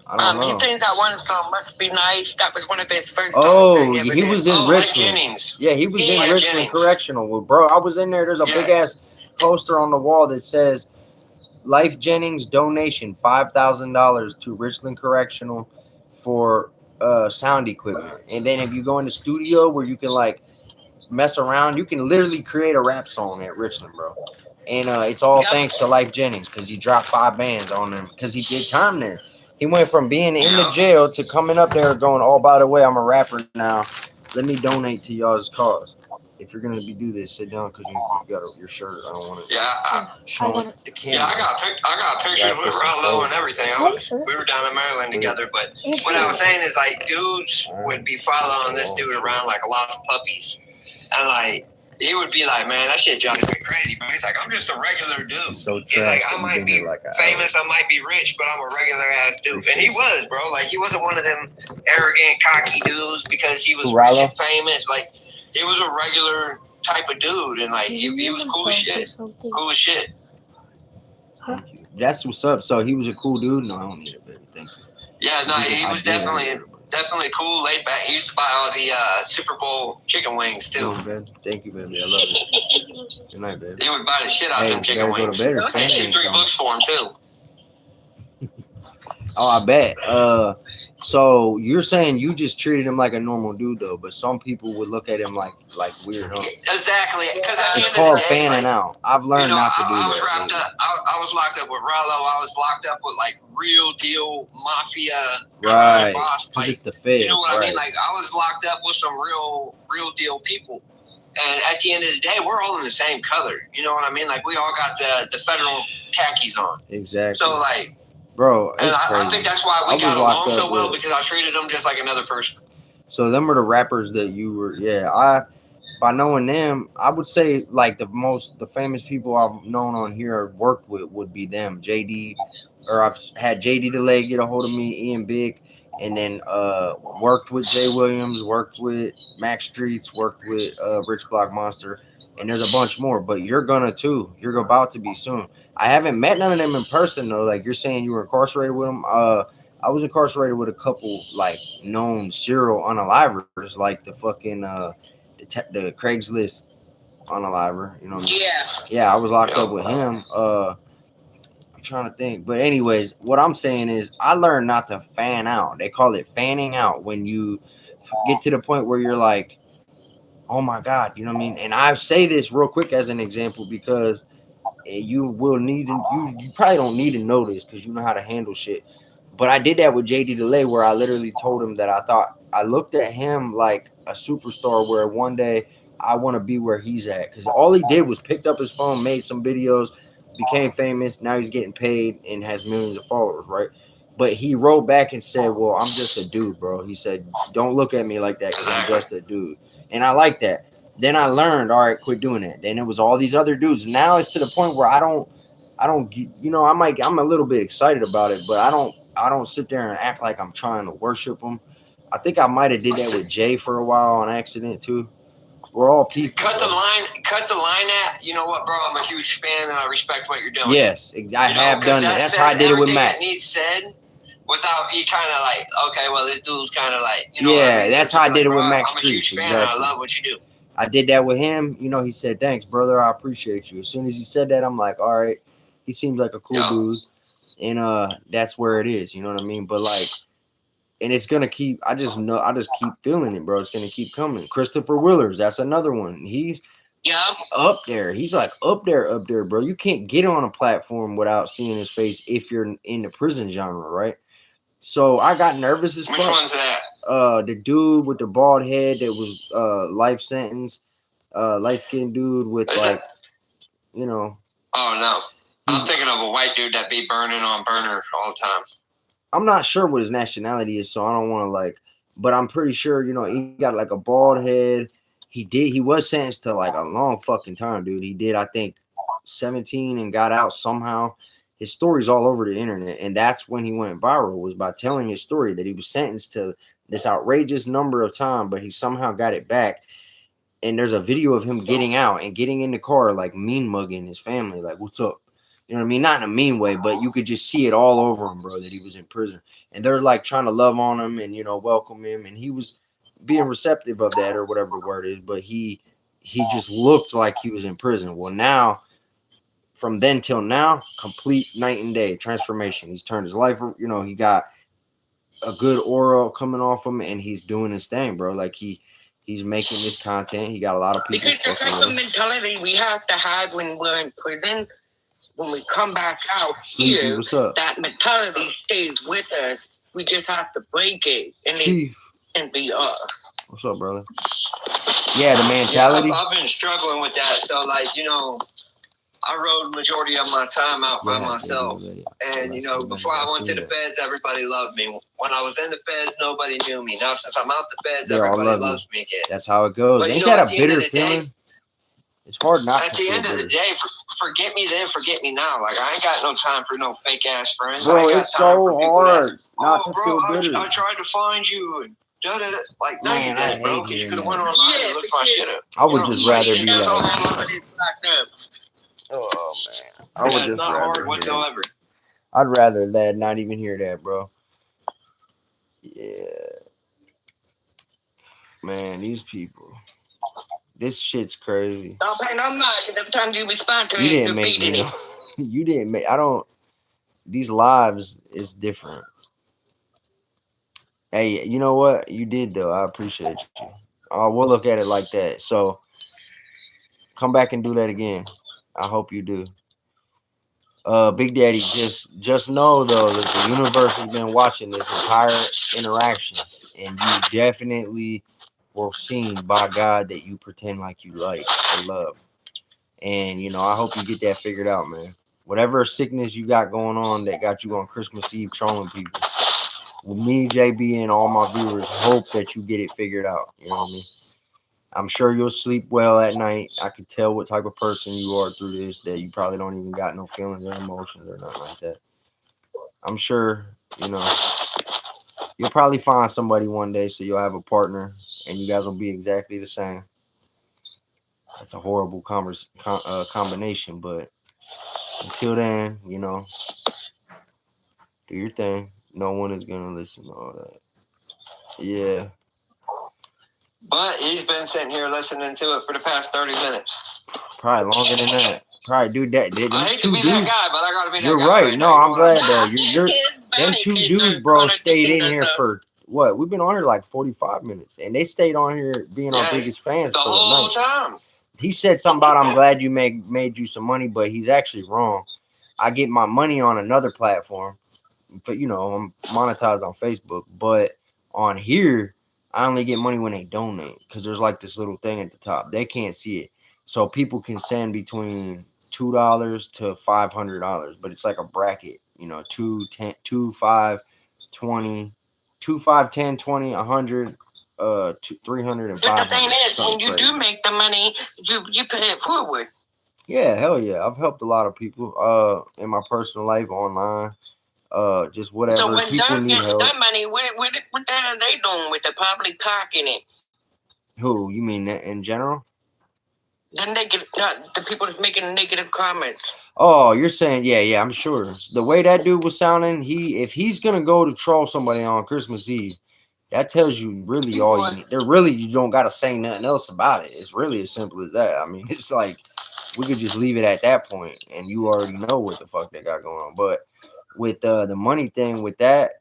I don't know. He sings that one song, Must Be Nice. That was one of his first songs. Oh, he was in Richmond. Jennings. Yeah, he was in Like Richmond Jennings. Correctional. Well, bro, I was in there. There's a big ass poster on the wall that says Life Jennings donation $5,000 to Richland Correctional for sound equipment. And then if you go in the studio where you can like mess around, you can literally create a rap song at Richland, bro. And it's all thanks to Life Jennings because he dropped 5 bands on them because he did time there. He went from being in the jail to coming up there going, oh, by the way, I'm a rapper now. Let me donate to y'all's cause. If you're going to do this, sit down because you got your shirt. I don't want to show the camera. Yeah, I got pictures with Rollo and everything. We were down in Maryland together. But what I was saying is, like, dudes would be following this dude around like lost puppies. And, like, he would be like, man, that shit drives me crazy, bro. He's like, I'm just a regular dude. He's like, I might be famous, I might be rich, but I'm a regular ass dude. And he was, bro. Like, he wasn't one of them arrogant, cocky dudes because he was rich and famous. Like, he was a regular type of dude, and like, he was cool as shit. Cool as shit. Thank you. That's what's up. So he was a cool dude. No, I don't need it, baby. Thank you. Yeah, no, he was definitely cool, laid back. He used to buy all the Super Bowl chicken wings too. Thank you, baby. I love it. Good night, baby. He would buy the shit out them chicken wings. He had 3 books for him too. Oh, I bet. So you're saying you just treated him like a normal dude though, but some people would look at him like weird, huh? Exactly. Because it's called fanning out. I've learned not to do that. I was locked up with Rollo. I was locked up with like real deal mafia. Right. Boss. Like, it's the Fed. You know what I mean? Like, I was locked up with some real deal people. And at the end of the day, we're all in the same color. You know what I mean? Like, we all got the federal khakis on. Exactly. So, like, bro, and I think that's why we got along so well, because I treated them just like another person. So them are the rappers that you were, by knowing them, I would say like the famous people I've known on here or worked with would be them. JD, or I've had JD DeLay get a hold of me, Ian Big, and then worked with Jay Williams, worked with Max Streets, worked with Rich Block Monster. and there's a bunch more, but you're gonna too. You're about to be soon. I haven't met none of them in person though. Like you're saying, you were incarcerated with them. I was incarcerated with a couple like known serial unalivers, like the fucking the Craigslist unaliver. You know what I mean? Yeah. Yeah, I was locked up with him. I'm trying to think, but anyways, what I'm saying is, I learned not to fan out. They call it fanning out when you get to the point where you're like, oh my God, you know what I mean? And I say this real quick as an example because you will need to, you probably don't need to know this because you know how to handle shit. But I did that with JD DeLay where I literally told him that I looked at him like a superstar where one day I want to be where he's at. Because all he did was picked up his phone, made some videos, became famous. Now he's getting paid and has millions of followers, right? But he wrote back and said, well, I'm just a dude, bro. He said, don't look at me like that because I'm just a dude. And I like that. Then I learned, all right, quit doing that. Then it was all these other dudes. Now it's to the point where I don't, you know, I'm a little bit excited about it, but I don't sit there and act like I'm trying to worship them. I think I might have did that with Jay for a while on accident too. We're all people. Cut the line at, you know what, bro? I'm a huge fan and I respect what you're doing. Yes, I have done that. That's how I did it with Matt. That needs said without you kind of like, okay, well, this dude's kind of like, you know. Yeah, what I mean? that's how I did it with Max I'm a Streets. huge fan Exactly. and I love what you do. I did that with him. You know, he said, thanks, brother. I appreciate you. As soon as he said that, I'm like, all right, he seems like a cool dude. And that's where it is. You know what I mean? But like, and it's gonna keep. I just keep feeling it, bro. It's gonna keep coming. Christopher Willers, that's another one. He's up there. He's like up there, bro. You can't get on a platform without seeing his face if you're in the prison genre, right? So I got nervous as fuck. Which one's that? The dude with the bald head that was life sentence. Light skinned dude with you know. Oh no, I'm thinking of a white dude that be burning on burners all the time. I'm not sure what his nationality is, so I don't want to but I'm pretty sure, you know, he got like a bald head. He was sentenced to like a long fucking time, dude. He did, I think, 17 and got out somehow. His story's all over the internet, and that's when he went viral, was by telling his story that he was sentenced to this outrageous number of time, but he somehow got it back. And there's a video of him getting out and getting in the car, like mean mugging his family, like, what's up? You know what I mean? Not in a mean way, but you could just see it all over him, bro, that he was in prison. And they're like trying to love on him and, you know, welcome him. And he was being receptive of that or whatever the word is, but he just looked like he was in prison. Well, now, from then till now, complete night and day transformation. He's turned his life, you know, he got a good aura coming off him and he's doing his thing, bro. Like he's making this content. He got a lot of people. Because the type of mentality we have to have when we're in prison, when we come back out here, that mentality stays with us. We just have to break it and be us. What's up, brother? Yeah, the mentality. Yeah, I've been struggling with that. So, like, you know, I rode majority of my time out by myself. And, you know, before I went to the feds, everybody loved me. When I was in the feds, nobody knew me. Now, since I'm out the feds, everybody loves me again. That's how it goes. Ain't that a bitter feeling? It's hard not to. At the end of the day, forget me then, forget me now. Like, I ain't got no time for no fake ass friends. Bro, it's so hard not to feel bitter. I tried to find you and da-da-da. Like, no, you didn't, bro, because you could have went online and looked my shit up. I would just rather be like, oh man, I would just not hard whatsoever. I'd rather that not even hear that, bro. Yeah, man, these people. This shit's crazy. No, man, I'm not. Every time you respond to you it, didn't you're make beating me. it. You didn't make. I don't. These lives is different. Hey, you know what? You did though. I appreciate you. We'll look at it like that. So come back and do that again. I hope you do. Big Daddy, just know though that the universe has been watching this entire interaction, and you definitely were seen by God that you pretend like you like and love. And you know, I hope you get that figured out, man. Whatever sickness you got going on that got you on Christmas Eve trolling people, with me, JB, and all my viewers, hope that you get it figured out. You know what I mean? I'm sure you'll sleep well at night. I can tell what type of person you are through this, that you probably don't even got no feelings or emotions or nothing like that. I'm sure, you know, you'll probably find somebody one day, so you'll have a partner, and you guys will be exactly the same. That's a horrible combination. But until then, you know, do your thing. No one is gonna listen to all that. Yeah. But he's been sitting here listening to it for the past 30 minutes. Probably longer than that. Probably, dude. I hate to be that guy, but I gotta be that You're guy. right. No, I'm glad though. You're them Bonnie two kids dudes, are bro, gonna stayed think in here that's for what? We've been on here like 45 minutes, and they stayed on here being our Yeah, biggest fans the for the whole night. time. He said something about I'm glad you made you some money, but he's actually wrong. I get my money on another platform, but you know I'm monetized on Facebook, but on here I only get money when they donate because there's like this little thing at the top. They can't see it, so people can send between $2 to $500, but it's like a bracket, you know, 2, 10, 2, 5, 20, 2, 5, 10, 20, 100. 300 and But the 500. thing is, when you Crazy. do make the money, you pay it forward. Yeah, hell yeah. I've helped a lot of people in my personal life, online, just whatever. So when People Doug need gets help. that money, what the hell are they doing with it? Probably parking it. Who? You mean in general? The negative, not the people that's making negative comments. Oh, you're saying yeah, I'm sure. The way that dude was sounding, if he's gonna go to troll somebody on Christmas Eve, that tells you really all you need. You don't gotta say nothing else about it. It's really as simple as that. I mean, it's like we could just leave it at that point, and you already know what the fuck they got going on. But with the money thing, with that,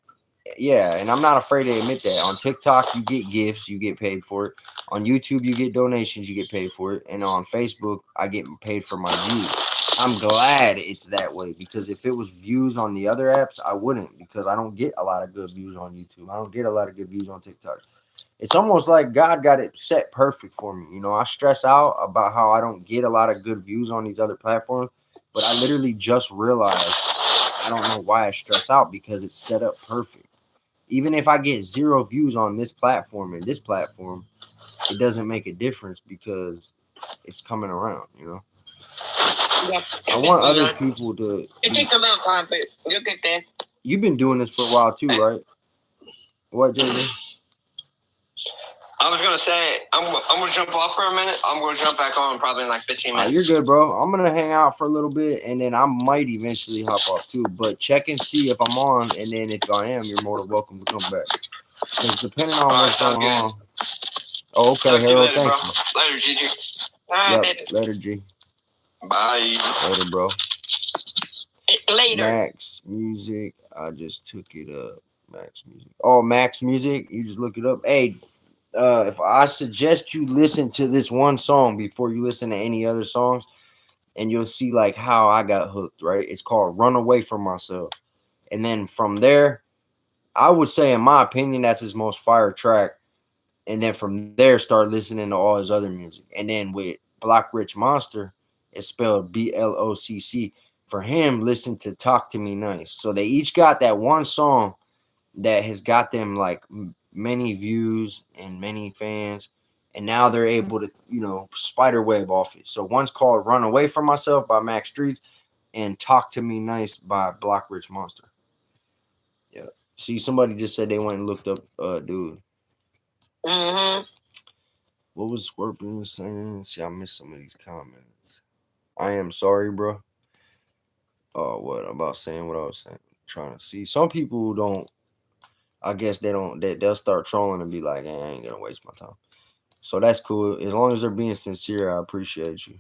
yeah, and I'm not afraid to admit that. On TikTok, you get gifts, you get paid for it. On YouTube, you get donations, you get paid for it. And on Facebook, I get paid for my views. I'm glad it's that way because if it was views on the other apps, I wouldn't because I don't get a lot of good views on YouTube. I don't get a lot of good views on TikTok. It's almost like God got it set perfect for me. You know, I stress out about how I don't get a lot of good views on these other platforms, but I literally just realized I don't know why I stress out because it's set up perfect. Even if I get 0 views on this platform and this platform, it doesn't make a difference because it's coming around, you know. Yeah, I want other people to. It takes a little time, but you'll get there. You've been doing this for a while too, right? What, JJ? I was gonna say I'm gonna jump off for a minute. I'm gonna jump back on probably in like 15 minutes. You're good, bro. I'm gonna hang out for a little bit, and then I might eventually hop off too. But check and see if I'm on, and then if I am, you're more than welcome to come back. Because depending on what's going on. Oh, okay, Harold. Later, Thank bro. you. Later, Gigi. Yep. Later, G. Bye. Later, bro. Later. Max Music. I just took it up. Max Music. Oh, Max Music. You just look it up. Hey, if I suggest you listen to this one song before you listen to any other songs, and you'll see like how I got hooked, right? It's called Run Away From Myself. And then from there, I would say, in my opinion, that's his most fire track. And then from there, start listening to all his other music. And then with Block Rich Monster, it's spelled BLOCC. For him, listen to Talk to Me Nice. So they each got that one song that has got them like many views and many fans. And now they're able to, you know, spiderweb off it. So one's called Run Away From Myself by Max Streets and Talk to Me Nice by Block Rich Monster. Yeah. See, somebody just said they went and looked up dude. Mm-hmm. What was Scorpion saying? See, I missed some of these comments. I am sorry, bro. Oh, what about saying what I was saying? Trying to see. Some people don't. I guess they'll start trolling and be like, hey, I ain't gonna waste my time. So that's cool. As long as they're being sincere, I appreciate you.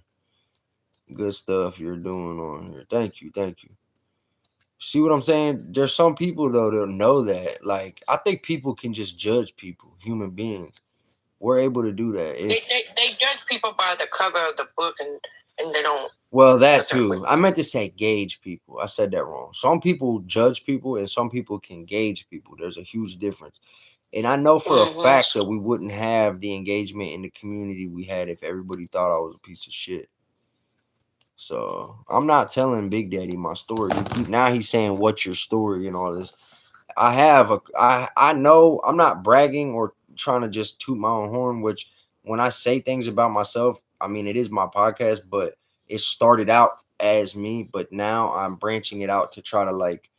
Good stuff you're doing on here. Thank you. See what I'm saying? There's some people though that know that. Like, I think people can just judge people, human beings. We're able to do that. They judge people by the cover of the book and they don't. Well, that too. I meant to say gauge people. I said that wrong. Some people judge people and some people can gauge people. There's a huge difference. And I know for a fact that we wouldn't have the engagement in the community we had if everybody thought I was a piece of shit. So I'm not telling Big Daddy my story. Now he's saying, what's your story and all this. I know I'm not bragging or trying to just toot my own horn, which when I say things about myself, I mean, it is my podcast, but it started out as me, but now I'm branching it out to try to like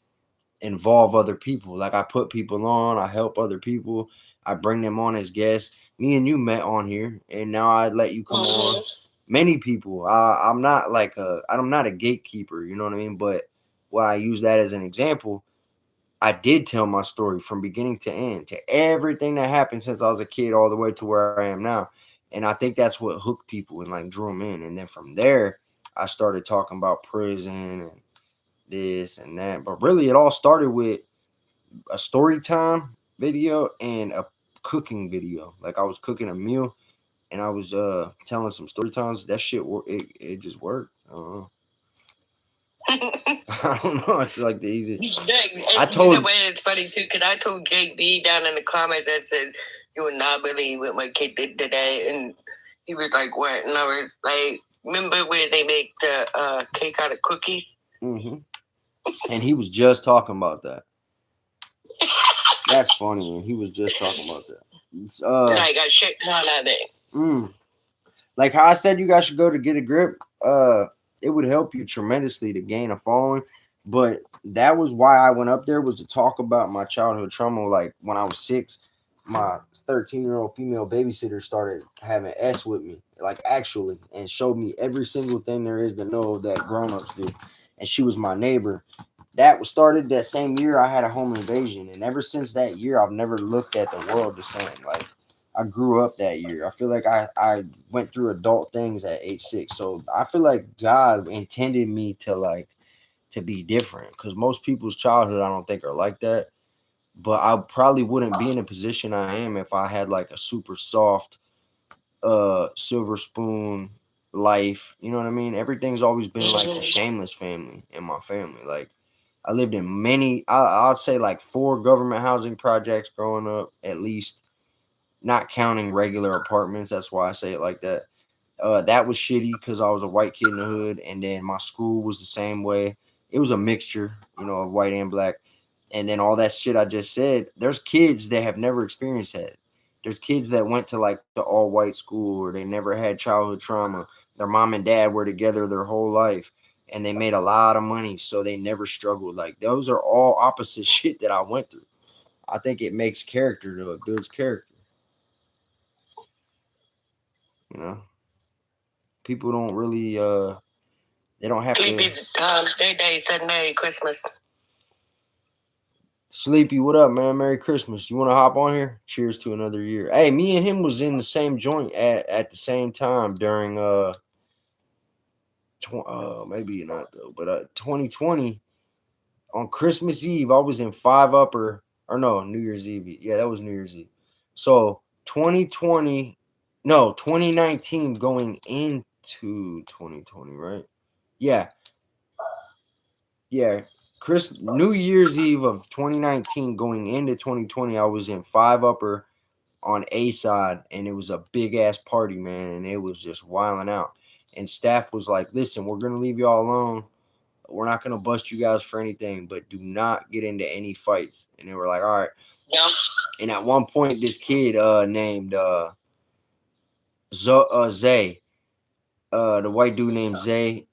involve other people. Like I put people on, I help other people, I bring them on as guests. Me and you met on here, and now I let you come on. many people. I'm not like I'm not a gatekeeper, you know what I mean? But why I use that as an example, I did tell my story from beginning to end, to everything that happened since I was a kid all the way to where I am now. And I think that's what hooked people and like drew them in. And then from there, I started talking about prison and this and that. But really, it all started with a story time video and a cooking video. Like I was cooking a meal and I was telling some story times. That shit it just worked. I don't know. I don't know. It's like the easiest. I told. You know what? It's funny too because I told Jake B down in the comments that said you would not believe what my kid did today, and he was like, "What?" And I was like, "Remember where they make the cake out of cookies?" Mm-hmm. And he was just talking about that. That's funny, man. He was just talking about that. Like I shit on that day. Like how I said, you guys should go to Get a Grip. It would help you tremendously to gain a following. But that was why I went up there, was to talk about my childhood trauma. Like when I was 6, my 13-year-old female babysitter started having S with me, like actually, and showed me every single thing there is to know that grown-ups do. And she was my neighbor. That was started that same year I had a home invasion. And ever since that year, I've never looked at the world the same. Like I grew up that year. I feel like I went through adult things at age 6. So I feel like God intended me to be different, because most people's childhood I don't think are like that. But I probably wouldn't be in a position I am if I had like a super soft silver spoon life. You know what I mean? Everything's always been like the shameless family in my family. Like I lived in many, I'd say like 4 government housing projects growing up, at least, not counting regular apartments. That's why I say it like that. That was shitty because I was a white kid in the hood, and then my school was the same way. It was a mixture, of white and black. And then all that shit I just said, there's kids that have never experienced that. There's kids that went to like the all white school, or they never had childhood trauma. Their mom and dad were together their whole life and they made a lot of money, so they never struggled. Like those are all opposite shit that I went through. I think it makes character, though. It builds character. People don't really they don't have Sleepy, their day said Merry Christmas. Sleepy, what up, man? Merry Christmas. You want to hop on here? Cheers to another year. Hey, me and him was in the same joint at the same time during maybe not though, but 2020 on Christmas Eve. I was in 5 Upper, or no, New Year's Eve. Yeah, that was New Year's Eve. So 2019 going into 2020, right? Yeah. New Year's Eve of 2019 going into 2020, I was in 5 Upper on A side, and it was a big ass party, man, and it was just wilding out. And staff was like, "Listen, we're gonna leave y'all alone. We're not gonna bust you guys for anything, but do not get into any fights." And they were like, "All right." Yeah. And at one point, this kid named Zay, the white dude named Zay,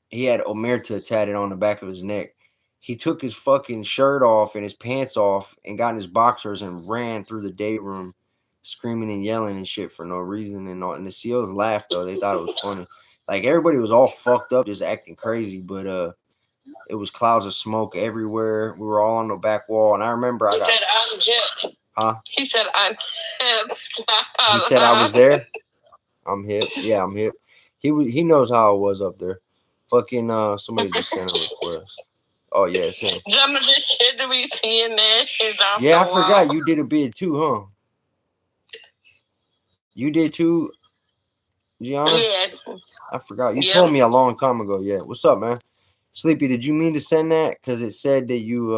he had Omerta tatted on the back of his neck. He took his fucking shirt off and his pants off and got in his boxers and ran through the day room screaming and yelling and shit for no reason. And the COs laughed, though. They thought it was funny. Like, everybody was all fucked up, just acting crazy. But it was clouds of smoke everywhere. We were all on the back wall. And I remember He said, "I'm hip." Huh? He said, "I'm hip." He said I was there? I'm hip. Yeah, I'm hip. He knows how I was up there. Fucking somebody just sent a request. Oh yeah, it's him. Some of this shit that we seeing there is off Yeah, the I forgot wall. you did a bid too, huh? You did too, Gianna? Yeah. I forgot. You told me a long time ago. Yeah. What's up, man? Sleepy, did you mean to send that? Because it said that you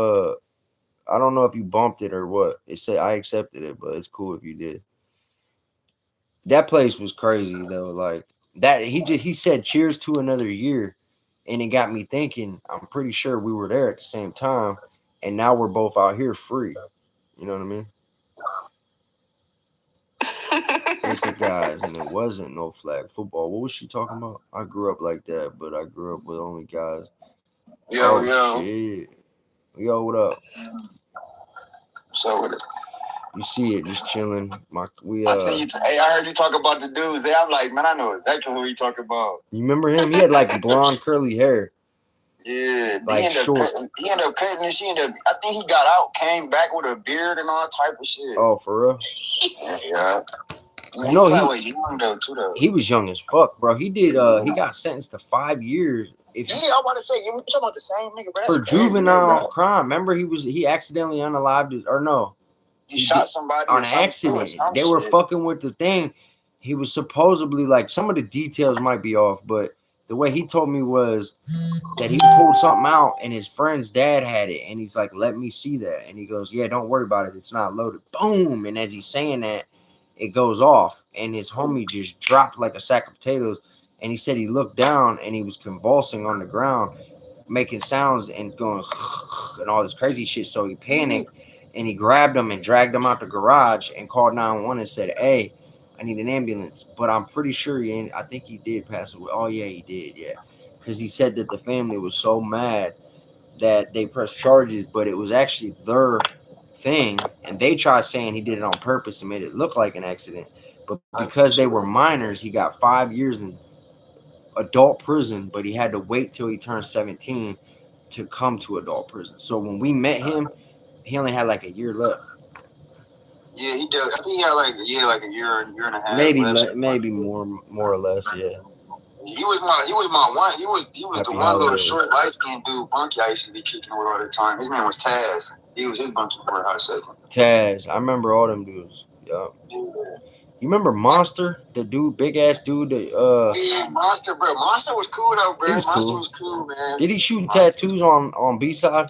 I don't know if you bumped it or what. It said I accepted it, but it's cool if you did. That place was crazy though. Like that he said cheers to another year. And it got me thinking, I'm pretty sure we were there at the same time. And now we're both out here free. You know what I mean? Ain't the guys, and it wasn't no flag football. What was she talking about? I grew up like that, but I grew up with only guys. Yo. Shit. Yo, what up? So with it. You see it, just chilling. I see you. Hey, I heard you talk about the dudes. Hey, I'm like, man, I know exactly who you talking about. You remember him? He had like blonde curly hair. Yeah, like he ended up cutting and she ended up. I think he got out, came back with a beard and all type of shit. Oh, for real? Yeah. You know, he was young though, too, though. He was young as fuck, bro. He did. He got sentenced to 5 years. I was about to say, you talking about the same nigga, bro? For juvenile crime. Remember, he accidentally unalived it, or no? He shot somebody on accident. They were fucking with the thing. He was supposedly like, some of the details might be off, but the way he told me was that he pulled something out and his friend's dad had it, and he's like, "Let me see that." And he goes, "Yeah, don't worry about it. It's not loaded." Boom! And as he's saying that, it goes off, and his homie just dropped like a sack of potatoes. And he said he looked down and he was convulsing on the ground, making sounds and going and all this crazy shit. So he panicked and he grabbed him and dragged him out the garage and called 911 and said, "Hey, I need an ambulance." But I'm pretty sure I think he did pass away. Oh yeah, he did. Yeah, because he said that the family was so mad that they pressed charges, but it was actually their thing, and they tried saying he did it on purpose and made it look like an accident. But because they were minors, he got 5 years in adult prison, but he had to wait till he turned 17 to come to adult prison. So when we met him, he only had like a year left. Yeah, he does. I think he had like a year and a half. Maybe more or less. Yeah. He was my one. He was the one little short light skinned dude bunkie I used to be kicking with all the time. His name was Taz. He was his bunkie for a hot second. Taz, I remember all them dudes. Yeah. You remember Monster, the dude, big ass dude? Yeah, Monster, bro. Monster was cool though, bro. Monster was cool, man. Did he shoot tattoos on B-side?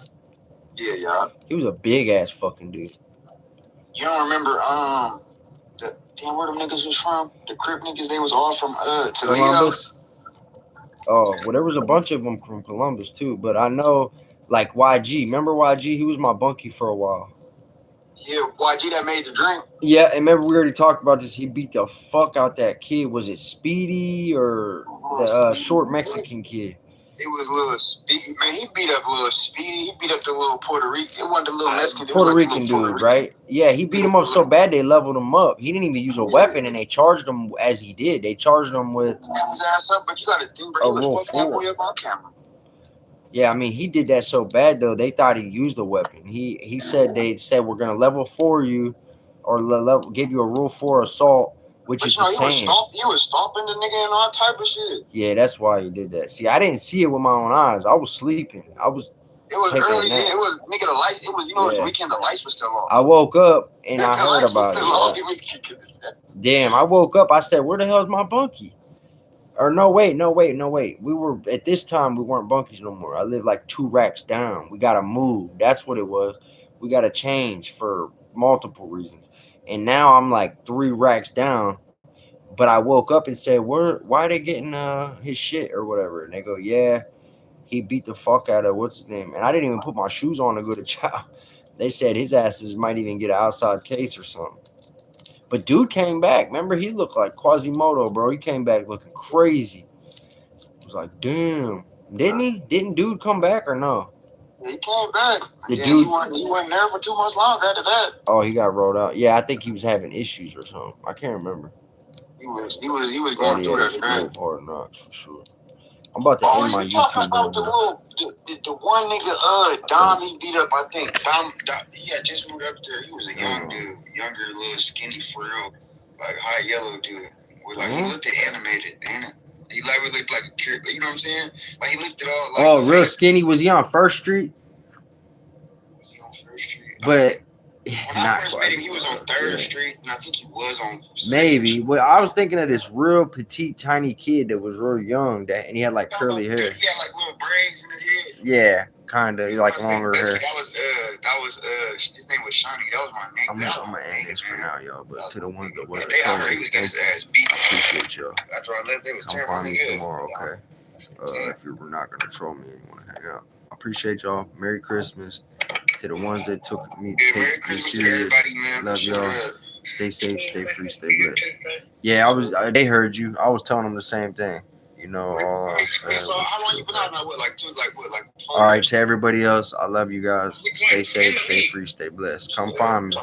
Yeah. He was a big ass fucking dude. You don't remember where them niggas was from? The Crip niggas, they was all from Toledo. Columbus? Oh, well, there was a bunch of them from Columbus too, but I know like YG. Remember YG? He was my bunkie for a while. Yeah, YG that made the drink. Yeah, and remember we already talked about this. He beat the fuck out that kid. Was it Speedy or the short Mexican kid? It was Little Speedy. Man, he beat up Little Speedy. He beat up the little Puerto Rican. It wasn't the little Mexican dude. Puerto Rican dude, right? Yeah, he beat him up so bad they leveled him up. He didn't even use a weapon, and they charged him as he did. They charged him with his ass up, but you got to think, bro. He was fucking that boy up on camera. Yeah, I mean, he did that so bad though. They thought he used a weapon. They said we're gonna level 4 you, or give you a Rule 4 assault, which is insane. He was stomping the nigga and all type of shit. Yeah, that's why he did that. See, I didn't see it with my own eyes. I was sleeping. It was early. It was nigga. The lights. It was it was the weekend. The lights were still off. I woke up and I heard about it. Damn, I woke up. I said, "Where the hell is my bunkie?" Or no, wait. We were at this time. We weren't bunkies no more. I lived like 2 racks down. We gotta move. That's what it was. We gotta change for multiple reasons. And now I'm like 3 racks down. But I woke up and said, "Why are they getting his shit or whatever?" And they go, "Yeah, he beat the fuck out of what's his name." And I didn't even put my shoes on to go to job. They said his asses might even get an outside case or something. But dude came back. Remember, he looked like Quasimodo, bro. He came back looking crazy. I was like, damn. Didn't he? Didn't dude come back or no? He came back. He wasn't there for 2 months long after that. Oh, he got rolled out. Yeah, I think he was having issues or something. I can't remember. He was going through that shit. Hard knocks for sure. I'm about to end my YouTube. Talking about the one nigga, Dom, he beat up, I think. Dom, he had just moved up there. He was a young dude, younger, little skinny for real, like high yellow dude. He looked animated, ain't it? He looked like a character, you know what I'm saying? Like he looked at all like real skinny. Was he on First Street? Was he on First Street? But when I first met him, he was on 3rd Street, and I think he was on 2nd maybe. Street. Well, I was thinking of this real petite, tiny kid that was real young, and he had like curly hair. He had like little braids in his head. Yeah, kind of. Like longer hair. That was his name was Shawnee. That was my name. I'm gonna end this for now, y'all. But to the ones that were, he was getting his ass beat. Appreciate y'all. After I left, they was Come find me good. tomorrow, okay? If you were not gonna troll me and you want to hang out, I appreciate y'all. Merry Christmas to the ones that took me serious. Love y'all. Stay safe, stay free, stay blessed. Yeah, they heard you. I was telling them the same thing. You know, all I'm saying. So how long you been out now? What, like 4 All right, years? to everybody else, I love you guys. Stay safe, stay free, stay blessed. Come find me.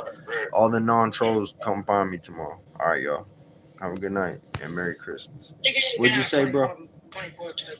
All the non-trolls, come find me tomorrow. All right, y'all. Have a good night and Merry Christmas. What'd you say, bro?